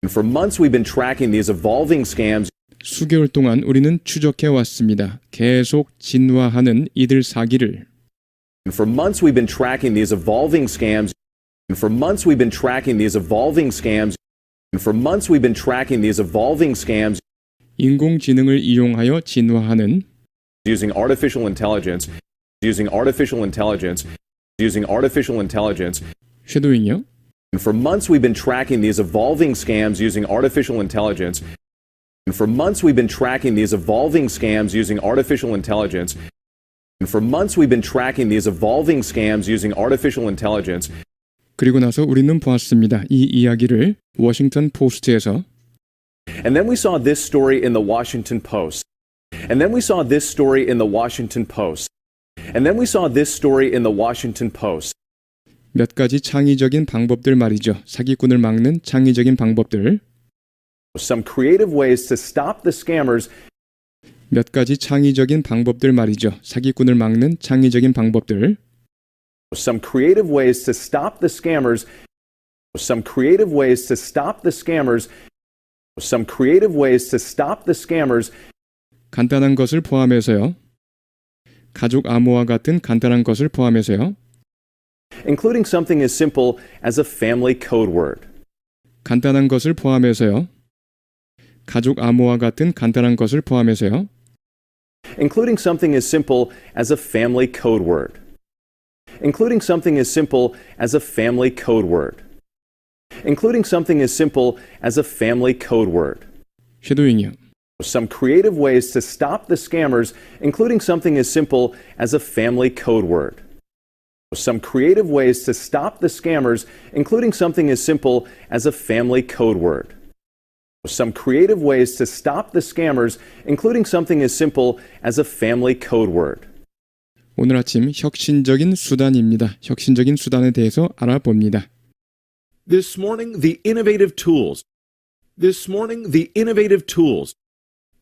And for months we've been tracking these evolving scams 수개월 동안 우리는 추적해 왔습니다. 계속 진화하는 이들 사기를. And for months we've been tracking these evolving scams. And for months we've been tracking these evolving scams. And for months we've been tracking these evolving scams 인공지능을 이용하여 진화하는 using artificial intelligence, using artificial intelligence, using artificial intelligence. 쉐도잉이요. And for months we've been tracking these evolving scams using artificial intelligence. And for months we've been tracking these evolving scams using artificial intelligence. And for months we've been tracking these evolving scams using artificial intelligence. 그리고 나서 우리는 보았습니다. 이 이야기를 워싱턴 포스트에서 And then we saw this story in the Washington Post. And then we saw this story in the Washington Post. And then we saw this story in the Washington Post. 몇 가지 창의적인 방법들 말이죠. 사기꾼을 막는 창의적인 방법들. Some creative ways to stop the scammers. 몇 가지 창의적인 방법들 말이죠. 사기꾼을 막는 창의적인 방법들. Some creative ways to stop the scammers. Some creative ways to stop the scammers. Some creative ways to stop the scammers. 간단한 것을 포함해서요. 가족 암호와 같은 간단한 것을 포함해서요. Including something as simple as a family code word. 간단한 것을 포함해서요. 가족 암호와 같은 간단한 것을 포함해서요. Including something as simple as a family code word. Including something as simple as a family code word. Including something as simple as a family code word. 쉐도잉이요. Some creative ways to stop the scammers, including something as simple as a family code word. Some creative ways to stop the scammers, including something as simple as a family code word. Some creative ways to stop the scammers, including something as simple as a family code word. 오늘 아침 혁신적인 수단입니다. 혁신적인 수단에 대해서 알아봅니다. This morning, the innovative tools. This morning, the innovative tools.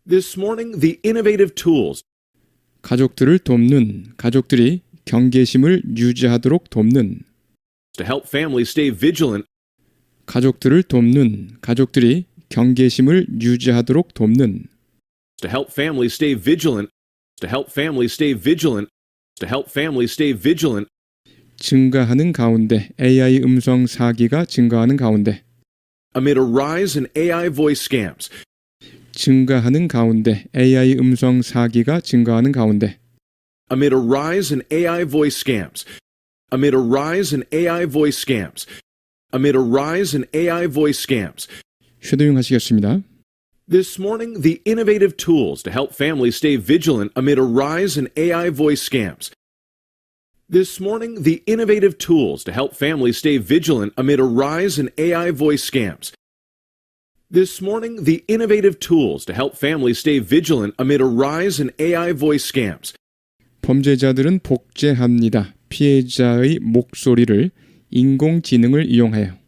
This morning, the innovative tools. 가족들을 돕는, 가족들이 경계심을 유지하도록 돕는, To help families stay vigilant. 가족들을 돕는, 가족들이 경계심을 유지하도록 돕는, To help families stay vigilant. To help families stay vigilant. To help families stay vigilant. 증가하는 가운데 AI 음성 사기가 증가하는 가운데 Amid a rise in AI voice scams. 증가하는 가운데 AI 음성 사기가 증가하는 가운데 Amid a rise in AI voice scams. Amid a rise in AI voice scams. Amid a rise in AI voice scams. 쉐도잉 하시겠습니다. This morning, the innovative tools to help families stay vigilant amid a rise in AI voice scams. This morning, the innovative tools to help families stay vigilant amid a rise in AI voice scams. This morning, the innovative tools to help families stay vigilant amid a rise in AI voice scams. 범죄자들은 복제합니다. 피해자의 목소리를 인공지능을 이용하여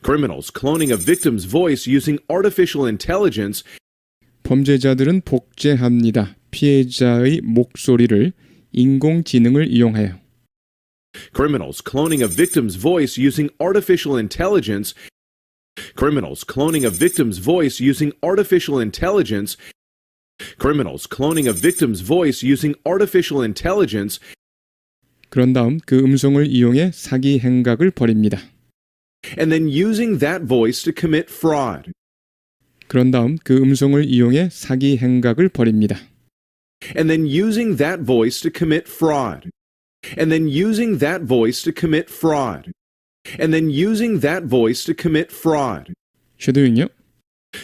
Criminals cloning a victim's voice using artificial intelligence. 범죄자들은 복제합니다. 피해자의 목소리를 인공지능을 이용하여 Criminals cloning a victim's voice using artificial intelligence. Criminals cloning a victim's voice using artificial intelligence. Criminals cloning a victim's voice using artificial intelligence. 그런 다음 그 음성을 이용해 사기 행각을 벌입니다. And then using that voice to commit fraud. 그런 다음 그 음성을 이용해 사기 행각을 벌입니다. And then using that voice to commit fraud. And then using that voice to commit fraud. And then using that voice to commit fraud. 쉐도잉요.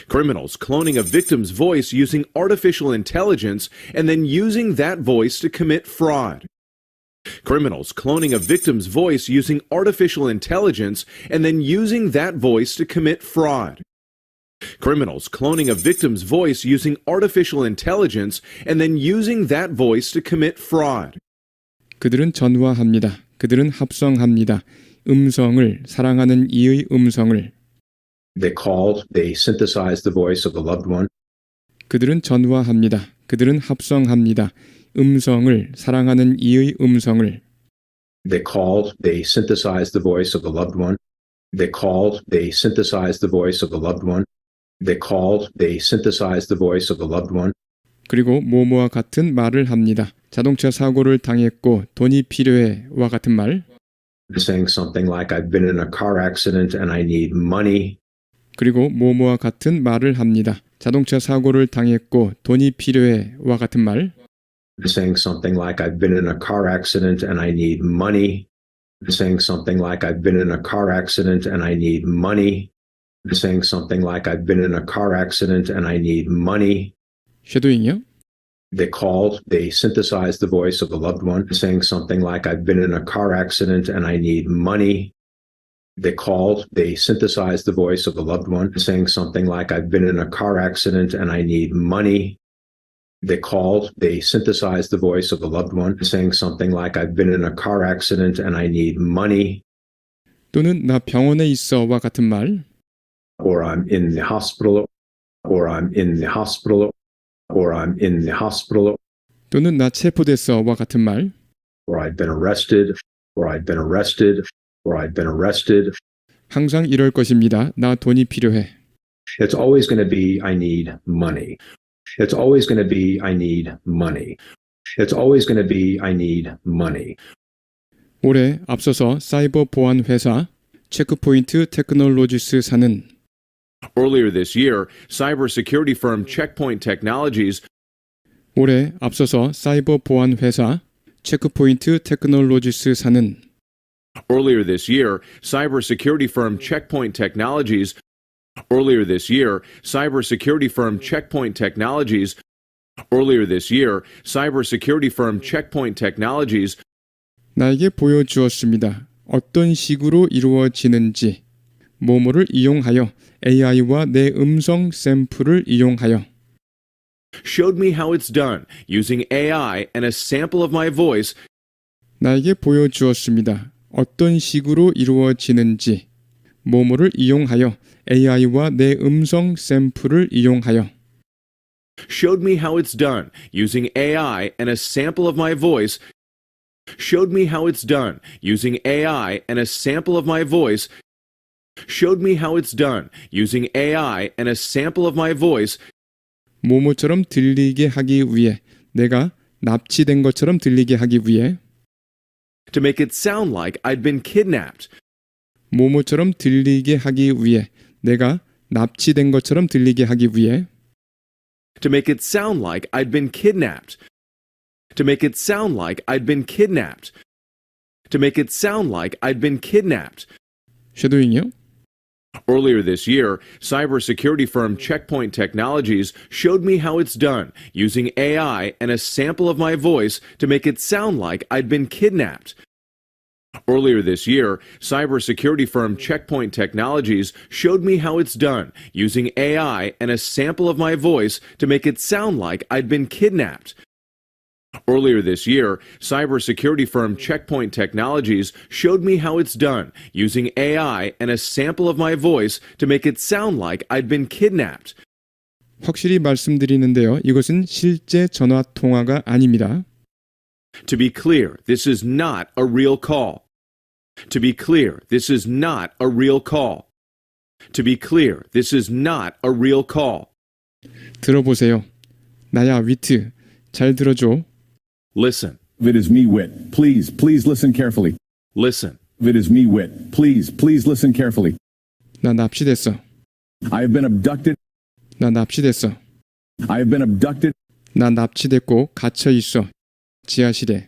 Criminals cloning a victim's voice using artificial intelligence and then using that voice to commit fraud. Criminals cloning a victim's voice using artificial intelligence and then using that voice to commit fraud. Criminals cloning a victim's voice using artificial intelligence and then using that voice to commit fraud. 그들은 전화합니다. 그들은 합성합니다. 음성을, 사랑하는 이의 음성을. They call, they synthesize the voice of a loved one. 그들은 전화합니다. 그들은 합성합니다. 음성을, 사랑하는 이의 음성을. They call, they synthesize the voice of a loved one. They call, they synthesize the voice of a loved one. They call, they synthesize the voice of a loved one. 그리고 뭐뭐와 같은 말을 합니다. 자동차 사고를 당했고 돈이 필요해와 같은 말. Saying something like, I've been in a car accident and I need money. 그리고 뭐뭐와 같은 말을 합니다. 자동차 사고를 당했고 돈이 필요해와 같은 말. Saying something like, I've been in a car accident and I need money. Saying something like, I've been in a car accident and I need money. Saying something like, I've been in a car accident and I need money. 쉐도잉이요? They call, they synthesize the voice of a loved one. Saying something like, I've been in a car accident and I need money. They call, they synthesize the voice of a loved one. Saying something like, I've been in a car accident and I need money. They call, they synthesize the voice of a loved one. Saying something like, I've been in a car accident and I need money. 또는 나 병원에 있어와 같은 말. Or I'm in the hospital. Or I'm in the hospital. Or I'm in the hospital. 또는 나 체포됐어와 같은 말. Or I've been arrested. Or I've been arrested. Or I've been arrested. 항상 이럴 것입니다. 나 돈이 필요해. It's always going to be, I need money. It's always going to be, I need money. It's always going to be, I need money. 올해 앞서서 사이버 보안 회사 체크포인트 테크놀로지스사는 Earlier this year, cybersecurity firm Checkpoint Technologies 올해 앞서서 사이버 보안 회사 체크포인트 테크놀로지스사는 Earlier this year, cybersecurity firm Checkpoint Technologies Earlier this year, cybersecurity firm Checkpoint Technologies Earlier this year, cybersecurity firm Checkpoint Technologies 나에게 보여주었습니다. 어떤 식으로 이루어지는지 뭐뭐를 이용하여 AI와 내 음성 샘플을 이용하여 showed me how it's done using AI and a sample of my voice 나에게 보여주었습니다. 어떤 식으로 이루어지는지 뭐뭐를 이용하여 AI와 내 음성 샘플을 이용하여 showed me how it's done using AI and a sample of my voice showed me how it's done using AI and a sample of my voice showed me how it's done using AI and a sample of my voice 모모처럼 들리게 하기 위해 내가 납치된 것처럼 들리게 하기 위해 to make it sound like I'd been kidnapped 모모처럼 들리게 하기 위해 내가 납치된 것처럼 들리게 하기 위해 to make it sound like I'd been kidnapped to make it sound like I'd been kidnapped to make it sound like I'd been kidnapped 쉐도잉이요? Earlier this year, cybersecurity firm Checkpoint Technologies showed me how it's done using AI and a sample of my voice to make it sound like I'd been kidnapped. Earlier this year, cybersecurity firm Checkpoint Technologies showed me how it's done using AI and a sample of my voice to make it sound like I'd been kidnapped. Earlier this year, cybersecurity firm Checkpoint Technologies showed me how it's done using AI and a sample of my voice to make it sound like I'd been kidnapped. 확실히 말씀드리는데요. 이것은 실제 전화 통화가 아닙니다. To be clear, this is not a real call. To be clear, this is not a real call. To be clear, this is not a real call. 들어보세요. 나야 위트. 잘 들어줘. Listen, It is me, Wit. Please listen carefully. listen. It is me, Wit. Please listen carefully. 나 납치됐어. I have been abducted. 나 납치됐어. I have been abducted. 나 납치됐고 갇혀 있어. 지하실에.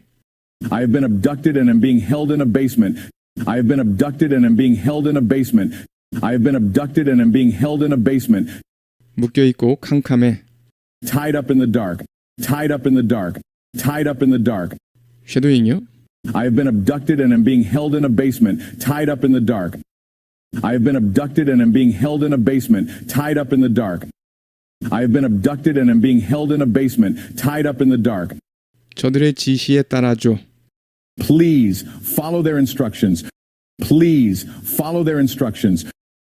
I have been abducted and am being held in a basement. I have been abducted and am being held in a basement. I have been abducted and am being held in a basement. 묶여 있고 캄캄해. Tied up in the dark. Tied up in the dark. Tied up in the dark. 쉐도잉이요? I have been abducted and am being held in a basement. Tied up in the dark. I have been abducted and am being held in a basement, tied up in the dark. I have been abducted and am being held in a basement, tied up in the dark. 저들의 지시에 따라줘. Please follow their instructions. Please follow their instructions.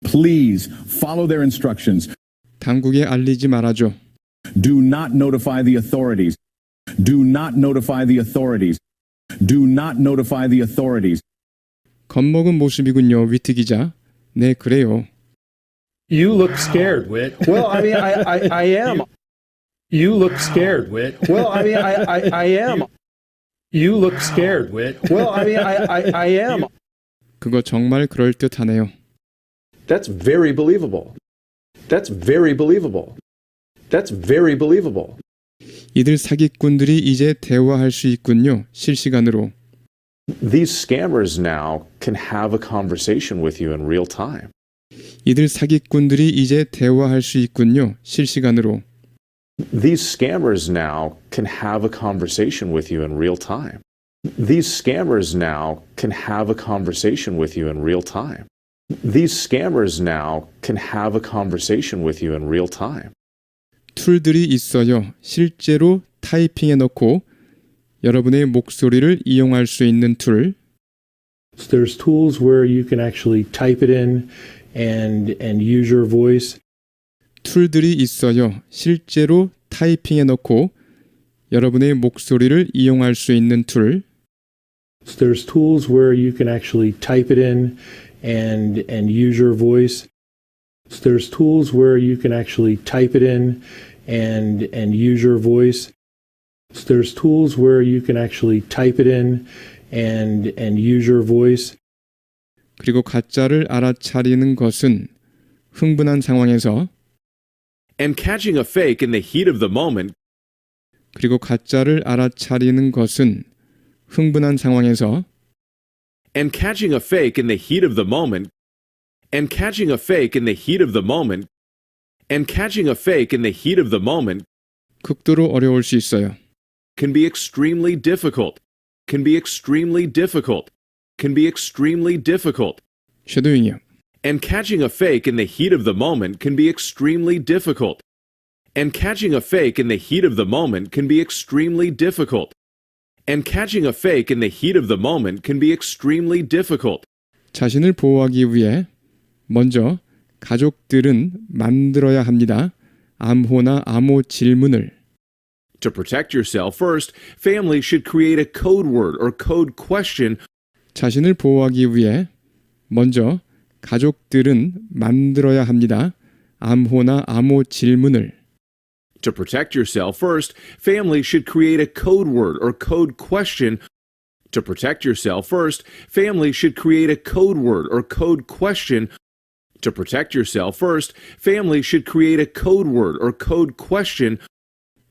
Please follow their instructions. 당국에 알리지 말아줘. Do not notify the authorities. Do not notify the authorities. Do not notify the authorities. 겁먹은 모습이군요, 위트 기자. 네, 그래요. You look scared, Whit. Well, I mean, I am. You look scared, Whit. Well, I mean, I am. You look scared, Whit. Well, I mean, I am. 그거 정말 그럴듯하네요. That's very believable. That's very believable. That's very believable. 이들 사기꾼들이 이제 대화할 수 있군요, 실시간으로. These scammers now can have a conversation with you in real time. 이들 사기꾼들이 이제 대화할 수 있군요, 실시간으로. These scammers now can have a conversation with you in real time. These scammers now can have a conversation with you in real time. These scammers now can have a conversation with you in real time. 툴들이 있어요. 실제로 타이핑해 놓고 여러분의 목소리를 이용할 수 있는 툴. There's tools where you can actually type it in and use your voice. 툴들이 있어요. 실제로 타이핑해 놓고 여러분의 목소리를 이용할 수 있는 툴. There's tools where you can actually type it in and use your voice. There's tools where you can actually type it in and use your voice. There's tools where you can actually type it in and use your voice. 그리고 가짜를 알아차리는 것은 흥분한 상황에서 And catching a fake in the heat of the moment 그리고 가짜를 알아차리는 것은 흥분한 상황에서 and catching a fake in the heat of the moment and catching a fake in the heat of the moment and catching a fake in the heat of the moment 극도로 어려울 수 있어요. can be extremely difficult, can be extremely difficult, can be extremely difficult. 쉐도잉이요. And catching a fake in the heat of the moment can be extremely difficult. And catching a fake in the heat of the moment can be extremely difficult. And catching a fake in the heat of the moment can be extremely difficult. 자신을 보호하기 위해 먼저 가족들은 만들어야 합니다. 암호나 암호 질문을. To protect yourself first, families should create a code word or code question. 자신을 보호하기 위해 먼저 가족들은 만들어야 합니다. 암호나 암호 질문을. To protect yourself first, families should create a code word or code question. To protect yourself first, families should create a code word or code question. To protect yourself first, families should create a code word or code question.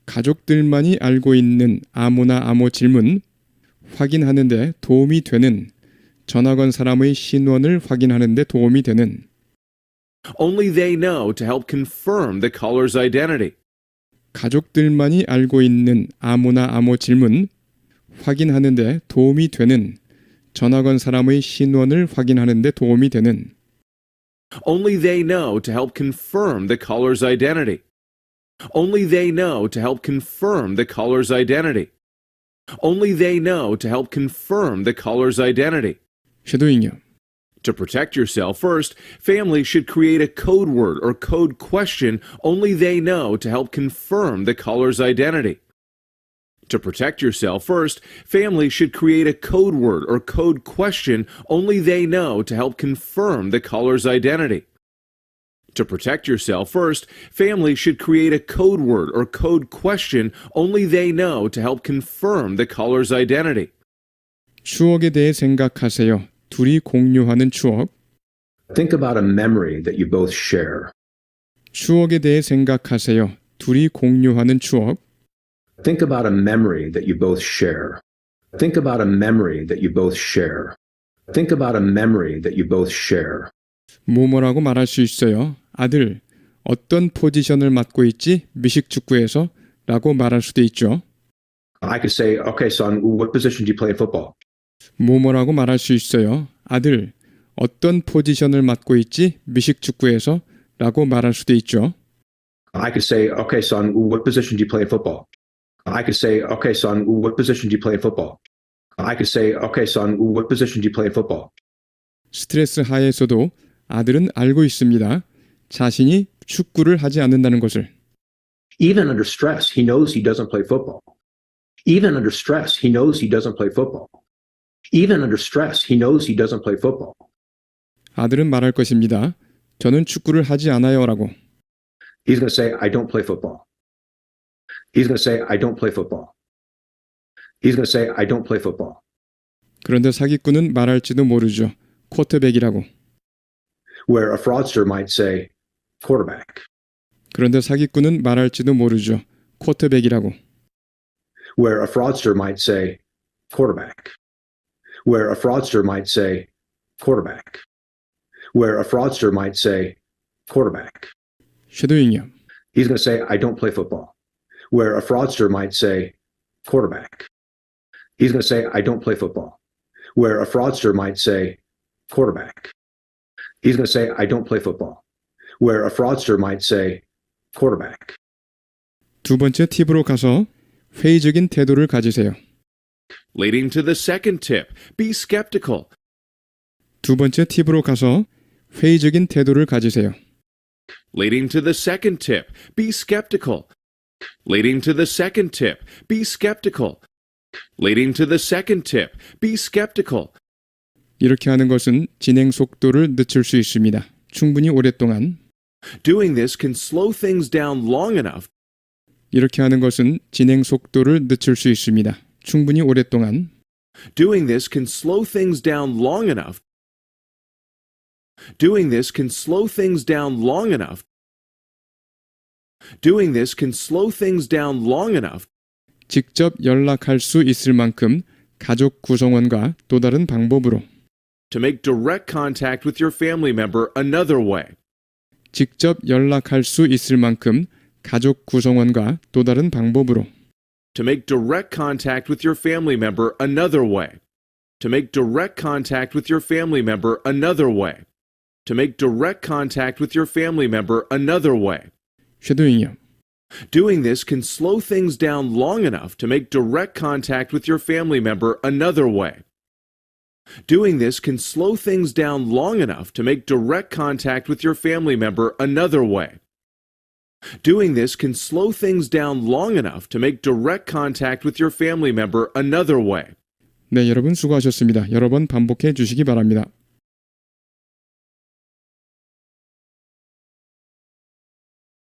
가족들만이 알고 있는 암호나 암호 질문 확인하는 데 도움이 되는 전화 건 사람의 신원을 확인하는 데 도움이 되는 Only they know to help confirm the caller's identity. 가족들만이 알고 있는 암호나 암호 질문 확인하는 데 도움이 되는 전화 건 사람의 신원을 확인하는 데 도움이 되는 Only they know to help confirm the caller's identity. Only they know to help confirm the caller's identity. Only they know to help confirm the caller's identity. 쉐도잉이요. To protect yourself first, families should create a code word or code question only they know to help confirm the caller's identity. To protect yourself first, families should create a code word or code question only they know to help confirm the caller's identity. To protect yourself first, families should create a code word or code question only they know to help confirm the caller's identity. 추억에 대해 생각하세요. 둘이 공유하는 추억. Think about a memory that you both share. 추억에 대해 생각하세요. 둘이 공유하는 추억. Think about a memory that you both share. Think about a memory that you both share. Think about a memory that you both share. 뭐뭐라고 말할 수 있어요. 아들, 어떤 포지션을 맡고 있지? 미식축구에서? 라고 말할 수도 있죠. I could say, okay, son, what position do you play in football? 뭐뭐라고 말할 수 있어요. 아들, 어떤 포지션을 맡고 있지 미식축구에서 라고 말할 수도 있죠. I could say, okay, son, what position do you play in football? I could say, okay, son, what position do you play in football? I could say, okay, son, what position do you play in football? 스트레스 하에서도 아들은 알고 있습니다. 자신이 축구를 하지 않는다는 것을. Even under stress, he knows he doesn't play football. Even under stress, he knows he doesn't play football. Even under stress, he knows he doesn't play football. 아들은 말할 것입니다. 저는 축구를 하지 않아요라고. He's going to say, I don't play football. He's going to say, I don't play football. He's going to say, I don't play football. 그런데 사기꾼은 말할지도 모르죠. 쿼터백이라고. Where a fraudster might say, quarterback. 그런데 사기꾼은 말할지도 모르죠. 쿼터백이라고. Where a fraudster might say, quarterback. Where a fraudster might say, quarterback. Where a fraudster might say, quarterback. 쉐도잉이요. He's going to say, I don't play football. Where a fraudster might say, quarterback. He's going to say, I don't play football. Where a fraudster might say, quarterback. He's going to say, I don't play football. Where a fraudster might say, quarterback. 두 번째 팁으로 가서 회의적인 태도를 가지세요. Leading to the second tip, be skeptical. 두 번째 팁으로 가서 회의적인 태도를 가지세요. Leading to the second tip, be skeptical. Leading to the second tip, be skeptical. Leading to the second tip, be skeptical. 이렇게 하는 것은 진행 속도를 늦출 수 있습니다. 충분히 오랫동안. Doing this can slow things down long enough. 이렇게 하는 것은 진행 속도를 늦출 수 있습니다. 충분히 오랫동안. Doing this can slow things down long enough. Doing this can slow things down long enough. Doing this can slow things down long enough. 직접 연락할 수 있을 만큼 가족 구성원과 또 다른 방법으로. To make direct contact with your family member another way. 직접 연락할 수 있을 만큼 가족 구성원과 또 다른 방법으로. To make direct contact with your family member another way. To make direct contact with your family member another way. To make direct contact with your family member another way. 쉐도잉이요. Doing this can slow things down long enough to make direct contact with your family member another way. Doing this can slow things down long enough to make direct contact with your family member another way. Doing this can slow things down long enough to make direct contact with your family member another way. 네, 여러분 수고하셨습니다. 여러 번 반복해 주시기 바랍니다.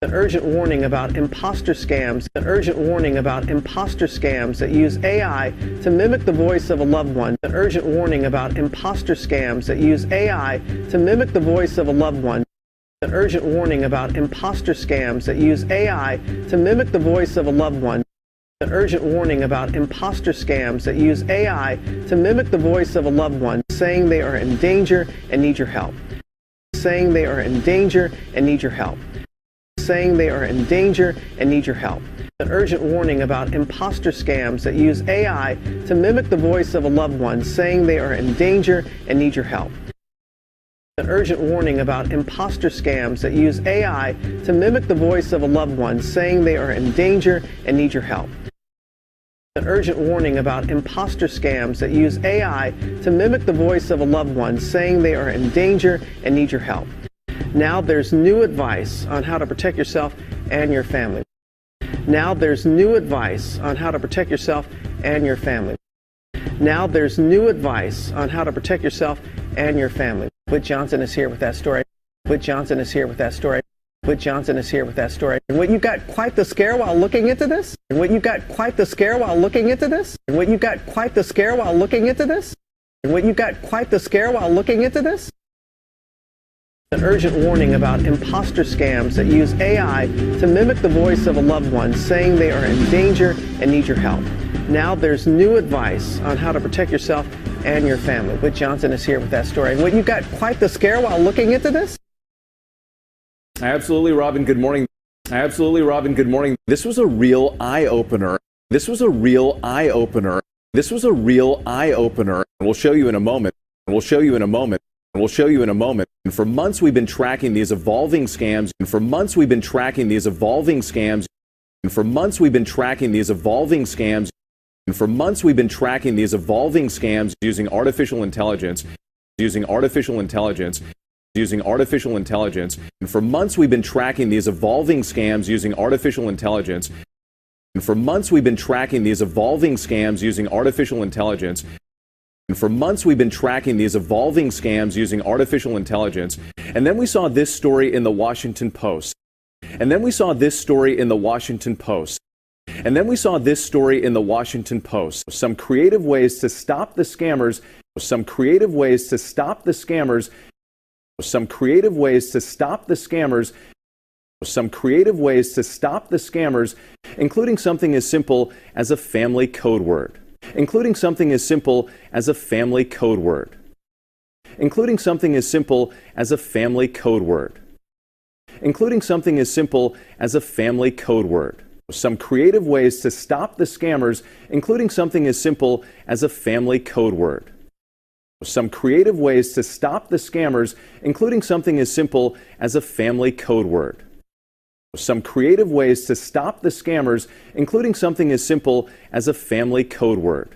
An urgent warning about imposter scams. An urgent warning about imposter scams that use AI to mimic the voice of a loved one. An urgent warning about imposter scams that use AI to mimic the voice of a loved one. An urgent warning about imposter scams that use AI to mimic the voice of a loved one. An urgent warning about imposter scams that use AI to mimic the voice of a loved one, saying they are in danger and need your help. Saying they are in danger and need your help. Saying they are in danger and need your help. An urgent warning about imposter scams that use AI to mimic the voice of a loved one, saying they are in danger and need your help. An urgent warning about imposter scams that use AI to mimic the voice of a loved one, saying they are in danger and need your help. An urgent warning about imposter scams that use AI to mimic the voice of a loved one, saying they are in danger and need your help. Now there's new advice on how to protect yourself and your family. Now there's new advice on how to protect yourself and your family. Now there's new advice on how to protect yourself and your family. Whit Johnson is here with that story. Whit Johnson is here with that story. Whit Johnson is here with that story. And Whit, you got quite the scare while looking into this? And Whit, you got quite the scare while looking into this? And Whit, you got quite the scare while looking into this? And Whit, you got quite the scare while looking into this? An urgent warning about imposter scams that use AI to mimic the voice of a loved one, saying they are in danger and need your help. Now there's new advice on how to protect yourself and your family. Whit Johnson is here with that story. And Whit, you got quite the scare while looking into this? Absolutely, Robin. Good morning. Absolutely, Robin. Good morning. This was a real eye-opener. This was a real eye-opener. This was a real eye-opener. We'll show you in a moment. We'll show you in a moment. We'll show you in a moment. And for months, we've been tracking these evolving scams. And for months, we've been tracking these evolving scams. And for months, we've been tracking these evolving scams. And for months, we've been tracking these evolving scams using artificial intelligence, using artificial intelligence, using artificial intelligence. And for months, we've been tracking these evolving scams using artificial intelligence. And for months, we've been tracking these evolving scams using artificial intelligence. And for months, we've been tracking these evolving scams using artificial intelligence. And then we saw this story in the Washington Post. And then we saw this story in the Washington Post. And then we saw this story in the Washington Post. Some creative ways to stop the scammers. Some creative ways to stop the scammers. Some creative ways to stop the scammers. Some creative ways to stop the scammers, including something as simple as a family code word. Including something as simple as a family code word. Including something as simple as a family code word. Including something as simple as a family code word. Some creative ways to stop the scammers, including something as simple as a family code word. Some creative ways to stop the scammers, including something as simple as a family code word. Some creative ways to stop the scammers, including something as simple as a family code word.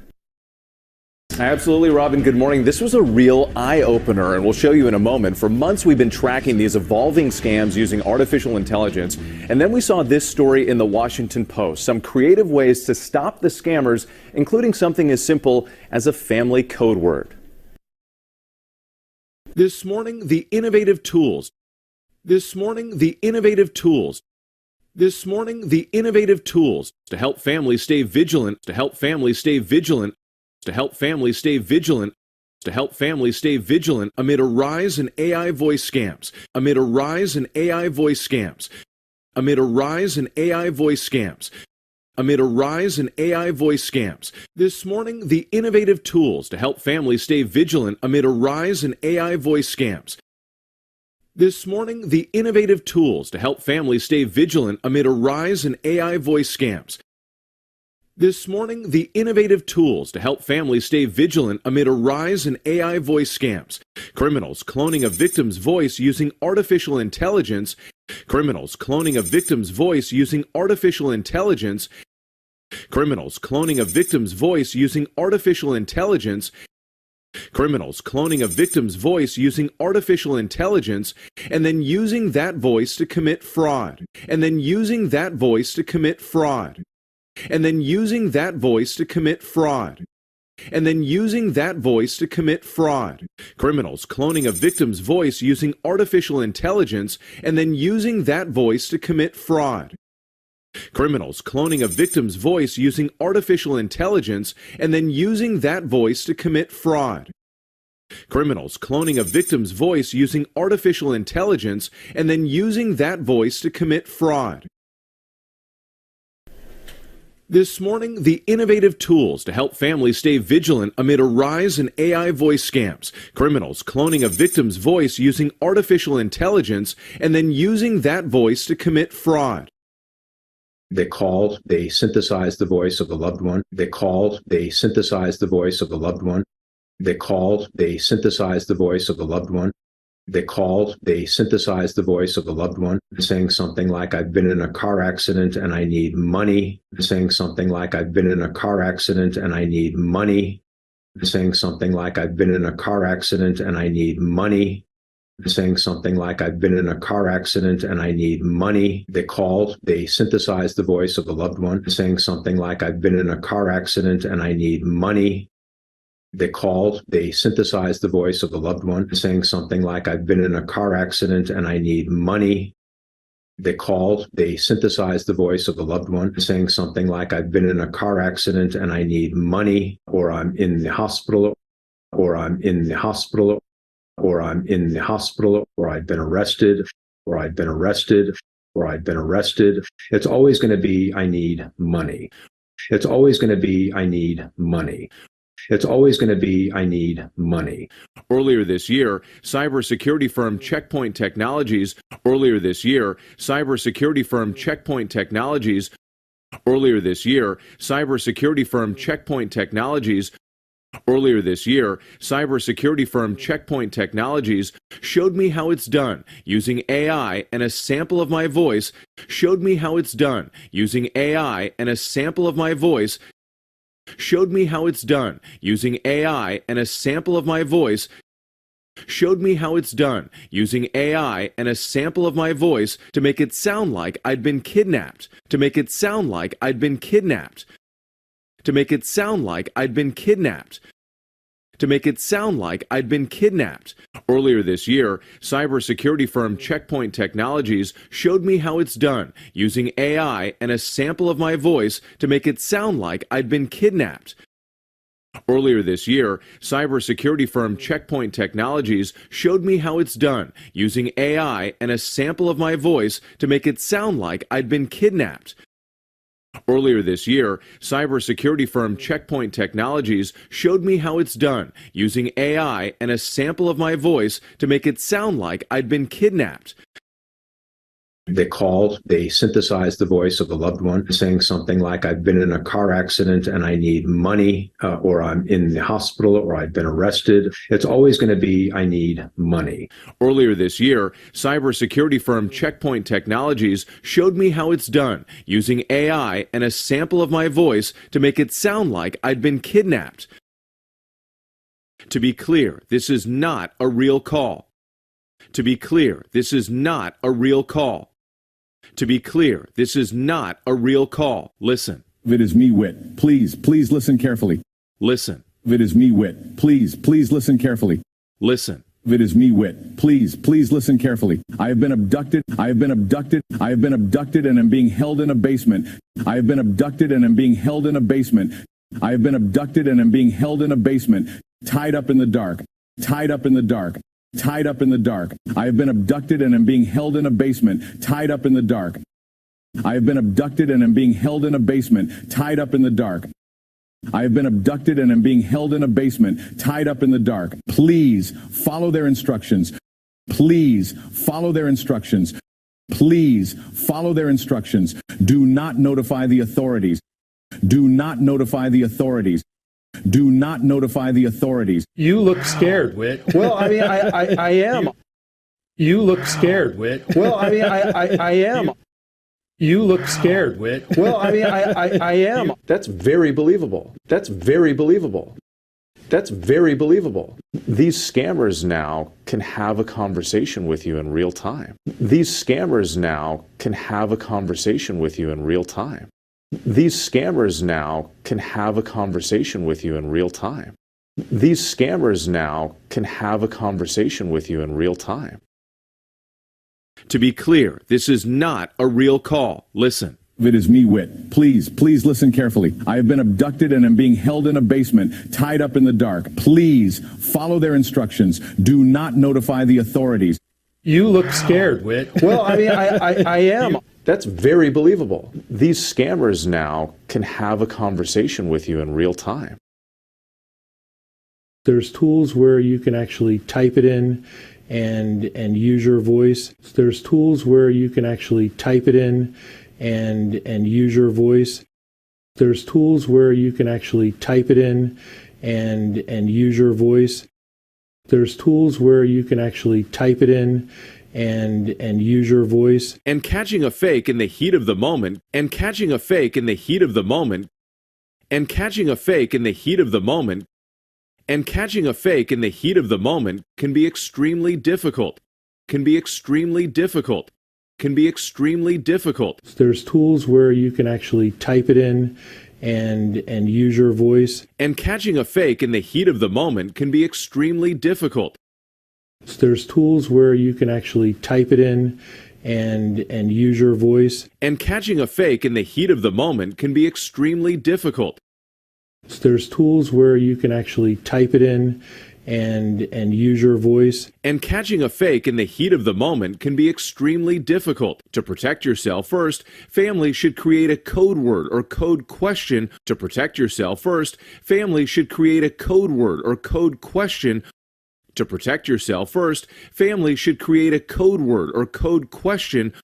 Absolutely, Robin. Good morning. This was a real eye-opener, and we'll show you in a moment. For months, we've been tracking these evolving scams using artificial intelligence, and then we saw this story in the Washington Post. Some creative ways to stop the scammers, including something as simple as a family code word. This morning, the innovative tools. This morning, the innovative tools. This morning, the innovative tools to help families stay vigilant, to help families stay vigilant, to help families stay vigilant, to help families stay vigilant amid a rise in AI voice scams, amid a rise in AI voice scams, amid a rise in AI voice scams, amid a rise in AI voice scams. This morning, the innovative tools to help families stay vigilant amid a rise in AI voice scams. This morning, the innovative tools to help families stay vigilant amid a rise in AI voice scams. This morning, the innovative tools to help families stay vigilant amid a rise in AI voice scams. Criminals cloning a victim's voice using artificial intelligence. Criminals cloning a victim's voice using artificial intelligence. Criminals cloning a victim's voice using artificial intelligence. Criminals cloning a victim's voice using artificial intelligence and then using that voice to commit fraud. And then using that voice to commit fraud. And then using that voice to commit fraud. And then using that voice to commit fraud. Criminals cloning a victim's voice using artificial intelligence and then using that voice to commit fraud. Criminals cloning a victim's voice using artificial intelligence and then using that voice to commit fraud. Criminals cloning a victim's voice using artificial intelligence and then using that voice to commit fraud. This morning, the innovative tools to help families stay vigilant amid a rise in AI voice scams. Criminals cloning a victim's voice using artificial intelligence and then using that voice to commit fraud. They called, they synthesized the voice of a loved one. They called, they synthesized the voice of a loved one. They called, they synthesized the voice of a loved one. They called, they synthesized the voice of a loved one, saying something like, I've been in a car accident and I need money. Saying something like, I've been in a car accident and I need money. Saying something like, I've been in a car accident and I need money. Saying something like, I've been in a car accident and I need money. They called, they synthesized the voice of a loved one, saying something like, I've been in a car accident and I need money. They called, they synthesized the voice of a loved one, saying something like, I've been in a car accident and I need money. They called, they synthesized the voice of a loved one, saying something like, I've been in a car accident and I need money, or I'm in the hospital, or I'm in the hospital, or I'm in the hospital, or I've been arrested, or I've been arrested, or I've been arrested. It's always going to be, I need money. It's always going to be, I need money. It's always going to be, I need money. Earlier this year, cybersecurity firm Checkpoint Technologies. Earlier this year, cybersecurity firm Checkpoint Technologies. Earlier this year, cybersecurity firm Checkpoint Technologies Earlier this year, cybersecurity firm Checkpoint Technologies showed me how it's done using AI, and a sample of my voice showed me how it's done using AI, and a sample of my voice showed me how it's done using AI, and a sample of my voice showed me how it's done using AI, and a sample of my voice to make it sound like I'd been kidnapped, to make it sound like I'd been kidnapped, to make it sound like I'd been kidnapped, to make it sound like I'd been kidnapped. Earlier this year, cybersecurity firm Checkpoint Technologies showed me how it's done using AI, and a sample of my voice to make it sound like I'd been kidnapped. Earlier this year, cybersecurity firm Checkpoint Technologies showed me how it's done using AI, and a sample of my voice to make it sound like I'd been kidnapped. Earlier this year, cybersecurity firm Checkpoint Technologies showed me how it's done using AI, and a sample of my voice to make it sound like I'd been kidnapped. They call, they synthesize the voice of a loved one saying something like, I've been in a car accident and I need money, or I'm in the hospital, or I've been arrested. It's always going to be, I need money. Earlier this year, cybersecurity firm Checkpoint Technologies showed me how it's done using AI, and a sample of my voice to make it sound like I'd been kidnapped. To be clear, this is not a real call. To be clear, this is not a real call. To be clear, this is not a real call. Listen. It is me, Wit. Please listen carefully. Listen. It is me, Wit. Please listen carefully. Listen. It is me, Wit. Please listen carefully. I have been abducted. I have been abducted. I have been abducted and am being held in a basement. I have been abducted and am being held in a basement. I have been abducted and am being held in a basement, tied up in the dark. Tied up in the dark. Tied up in the dark. I have been abducted and am being held in a basement, tied up in the dark. I have been abducted and am being held in a basement, tied up in the dark. I have been abducted and am being held in a basement, tied up in the dark. Please follow their instructions. Please follow their instructions. Please follow their instructions. Do not notify the authorities. Do not notify the authorities. Do not notify the authorities. You look scared, Wit. Well, I mean, I am. You look scared, Wit. Well, I mean, I am. You look scared, Wit. Well, I mean, I am. That's very believable. That's very believable. That's very believable. These scammers now can have a conversation with you in real time. These scammers now can have a conversation with you in real time. These scammers now can have a conversation with you in real time. These scammers now can have a conversation with you in real time. To be clear, this is not a real call. Listen. It is me, Wit. Please listen carefully. I have been abducted and am being held in a basement, tied up in the dark. Please follow their instructions. Do not notify the authorities. You look scared, Wit. Well, I mean, I am. That's very believable. These scammers now can have a conversation with you in real time. There's tools where you can actually type it in and use your voice. There's tools where you can actually type it in and use your voice. There's tools where you can actually type it in and use your voice. There's tools where you can actually type it in and use your voice. And catching a fake in the heat of the moment, and catching a fake in the heat of the moment, and catching a fake in the heat of the moment, and catching a fake in the heat of the moment can be extremely difficult. Can be extremely difficult. Can be extremely difficult. There's tools where you can actually type it in and use your voice. And catching a fake in the heat of the moment can be extremely difficult. There's tools where you can actually type it in and use your voice. And catching a fake in the heat of the moment can be extremely difficult. There's tools where you can actually type it in and use your voice. And catching a fake in the heat of the moment can be extremely difficult. To protect yourself first, families should create a code word or code question. To protect yourself first, families should create a code word or code question. To protect yourself first, families should create a code word or code question.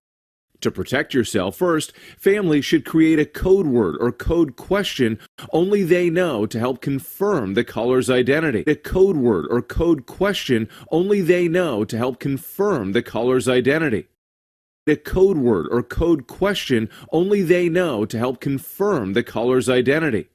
To protect yourself first, families should create a code word or code question only they know to help confirm the caller's identity. A code word or code question only they know to help confirm the caller's identity. A code word or code question only they know to help confirm the caller's identity.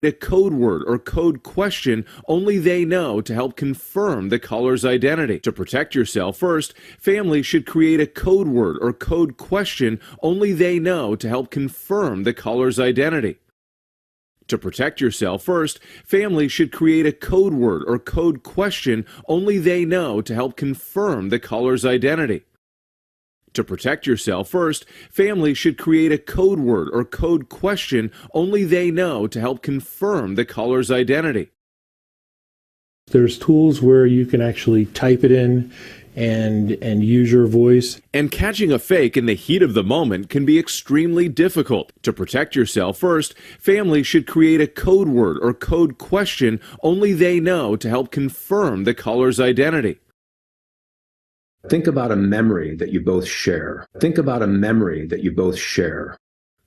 A code word or code question only they know to help confirm the caller's identity. To protect yourself first, families should create a code word or code question only they know to help confirm the caller's identity. To protect yourself first, families should create a code word or code question only they know to help confirm the caller's identity. To protect yourself first, families should create a code word or code question only they know to help confirm the caller's identity. There's tools where you can actually type it in and use your voice. And catching a fake in the heat of the moment can be extremely difficult. To protect yourself first, families should create a code word or code question only they know to help confirm the caller's identity. Think about a memory that you both share. Think about a memory that you both share.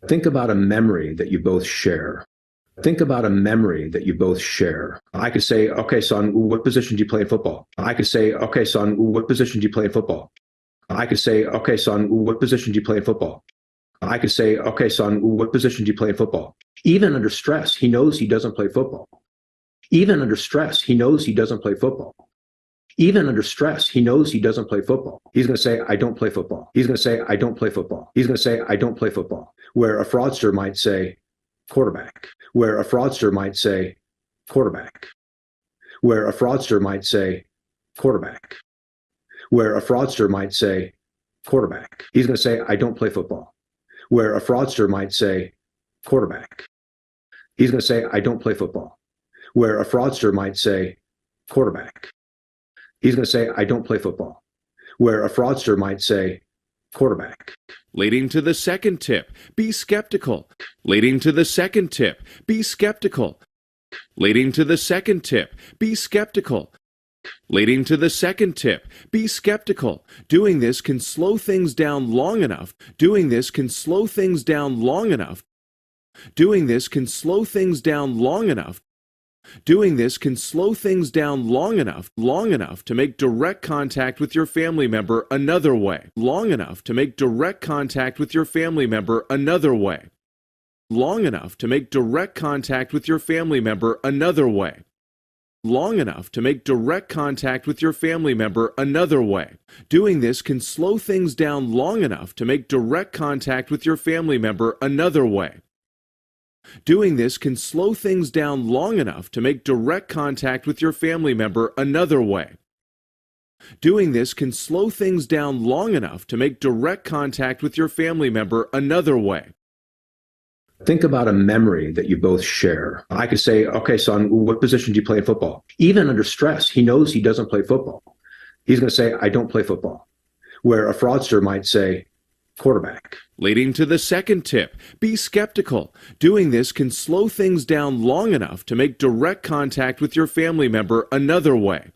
Think about a memory that you both share. Think about a memory that you both share. I could say, okay, son, what position do you play in football? I could say, okay, son, what position do you play in football? I could say, okay, son, what position do you play in football? I could say, okay, son, what position do you play in football? Even under stress, he knows he doesn't play football. Even under stress, he knows he doesn't play football. Even under stress, he knows he doesn't play football. He's going to say, I don't play football. He's going to say, I don't play football. He's going to say, I don't play football. Where a fraudster might say, quarterback. Where a fraudster might say, quarterback. Where a fraudster might say, quarterback. Where a fraudster might say, quarterback. He's going to say, I don't play football. Where a fraudster might say, quarterback. He's going to say, I don't play football. Where a fraudster might say, quarterback. He's going to say, I don't play football. Where a fraudster might say, quarterback. Leading to the second tip, be skeptical. Leading to the second tip, be skeptical. Leading to the second tip, be skeptical. Leading to the second tip, be skeptical. Doing this can slow things down long enough. Doing this can slow things down long enough. Doing this can slow things down long enough. Doing this can slow things down long enough to make direct contact with your family member another way. Long enough to make direct contact with your family member another way. Long enough to make direct contact with your family member another way. Long enough to make direct contact with your family member another way. Doing this can slow things down long enough to make direct contact with your family member another way. Doing this can slow things down long enough to make direct contact with your family member another way. Doing this can slow things down long enough to make direct contact with your family member another way. Think about a memory that you both share. I could say, okay, son, what position do you play in football? Even under stress, he knows he doesn't play football. He's going to say, I don't play football. Where a fraudster might say, quarterback. Leading to the second tip, be skeptical. Doing this can slow things down long enough to make direct contact with your family member another way.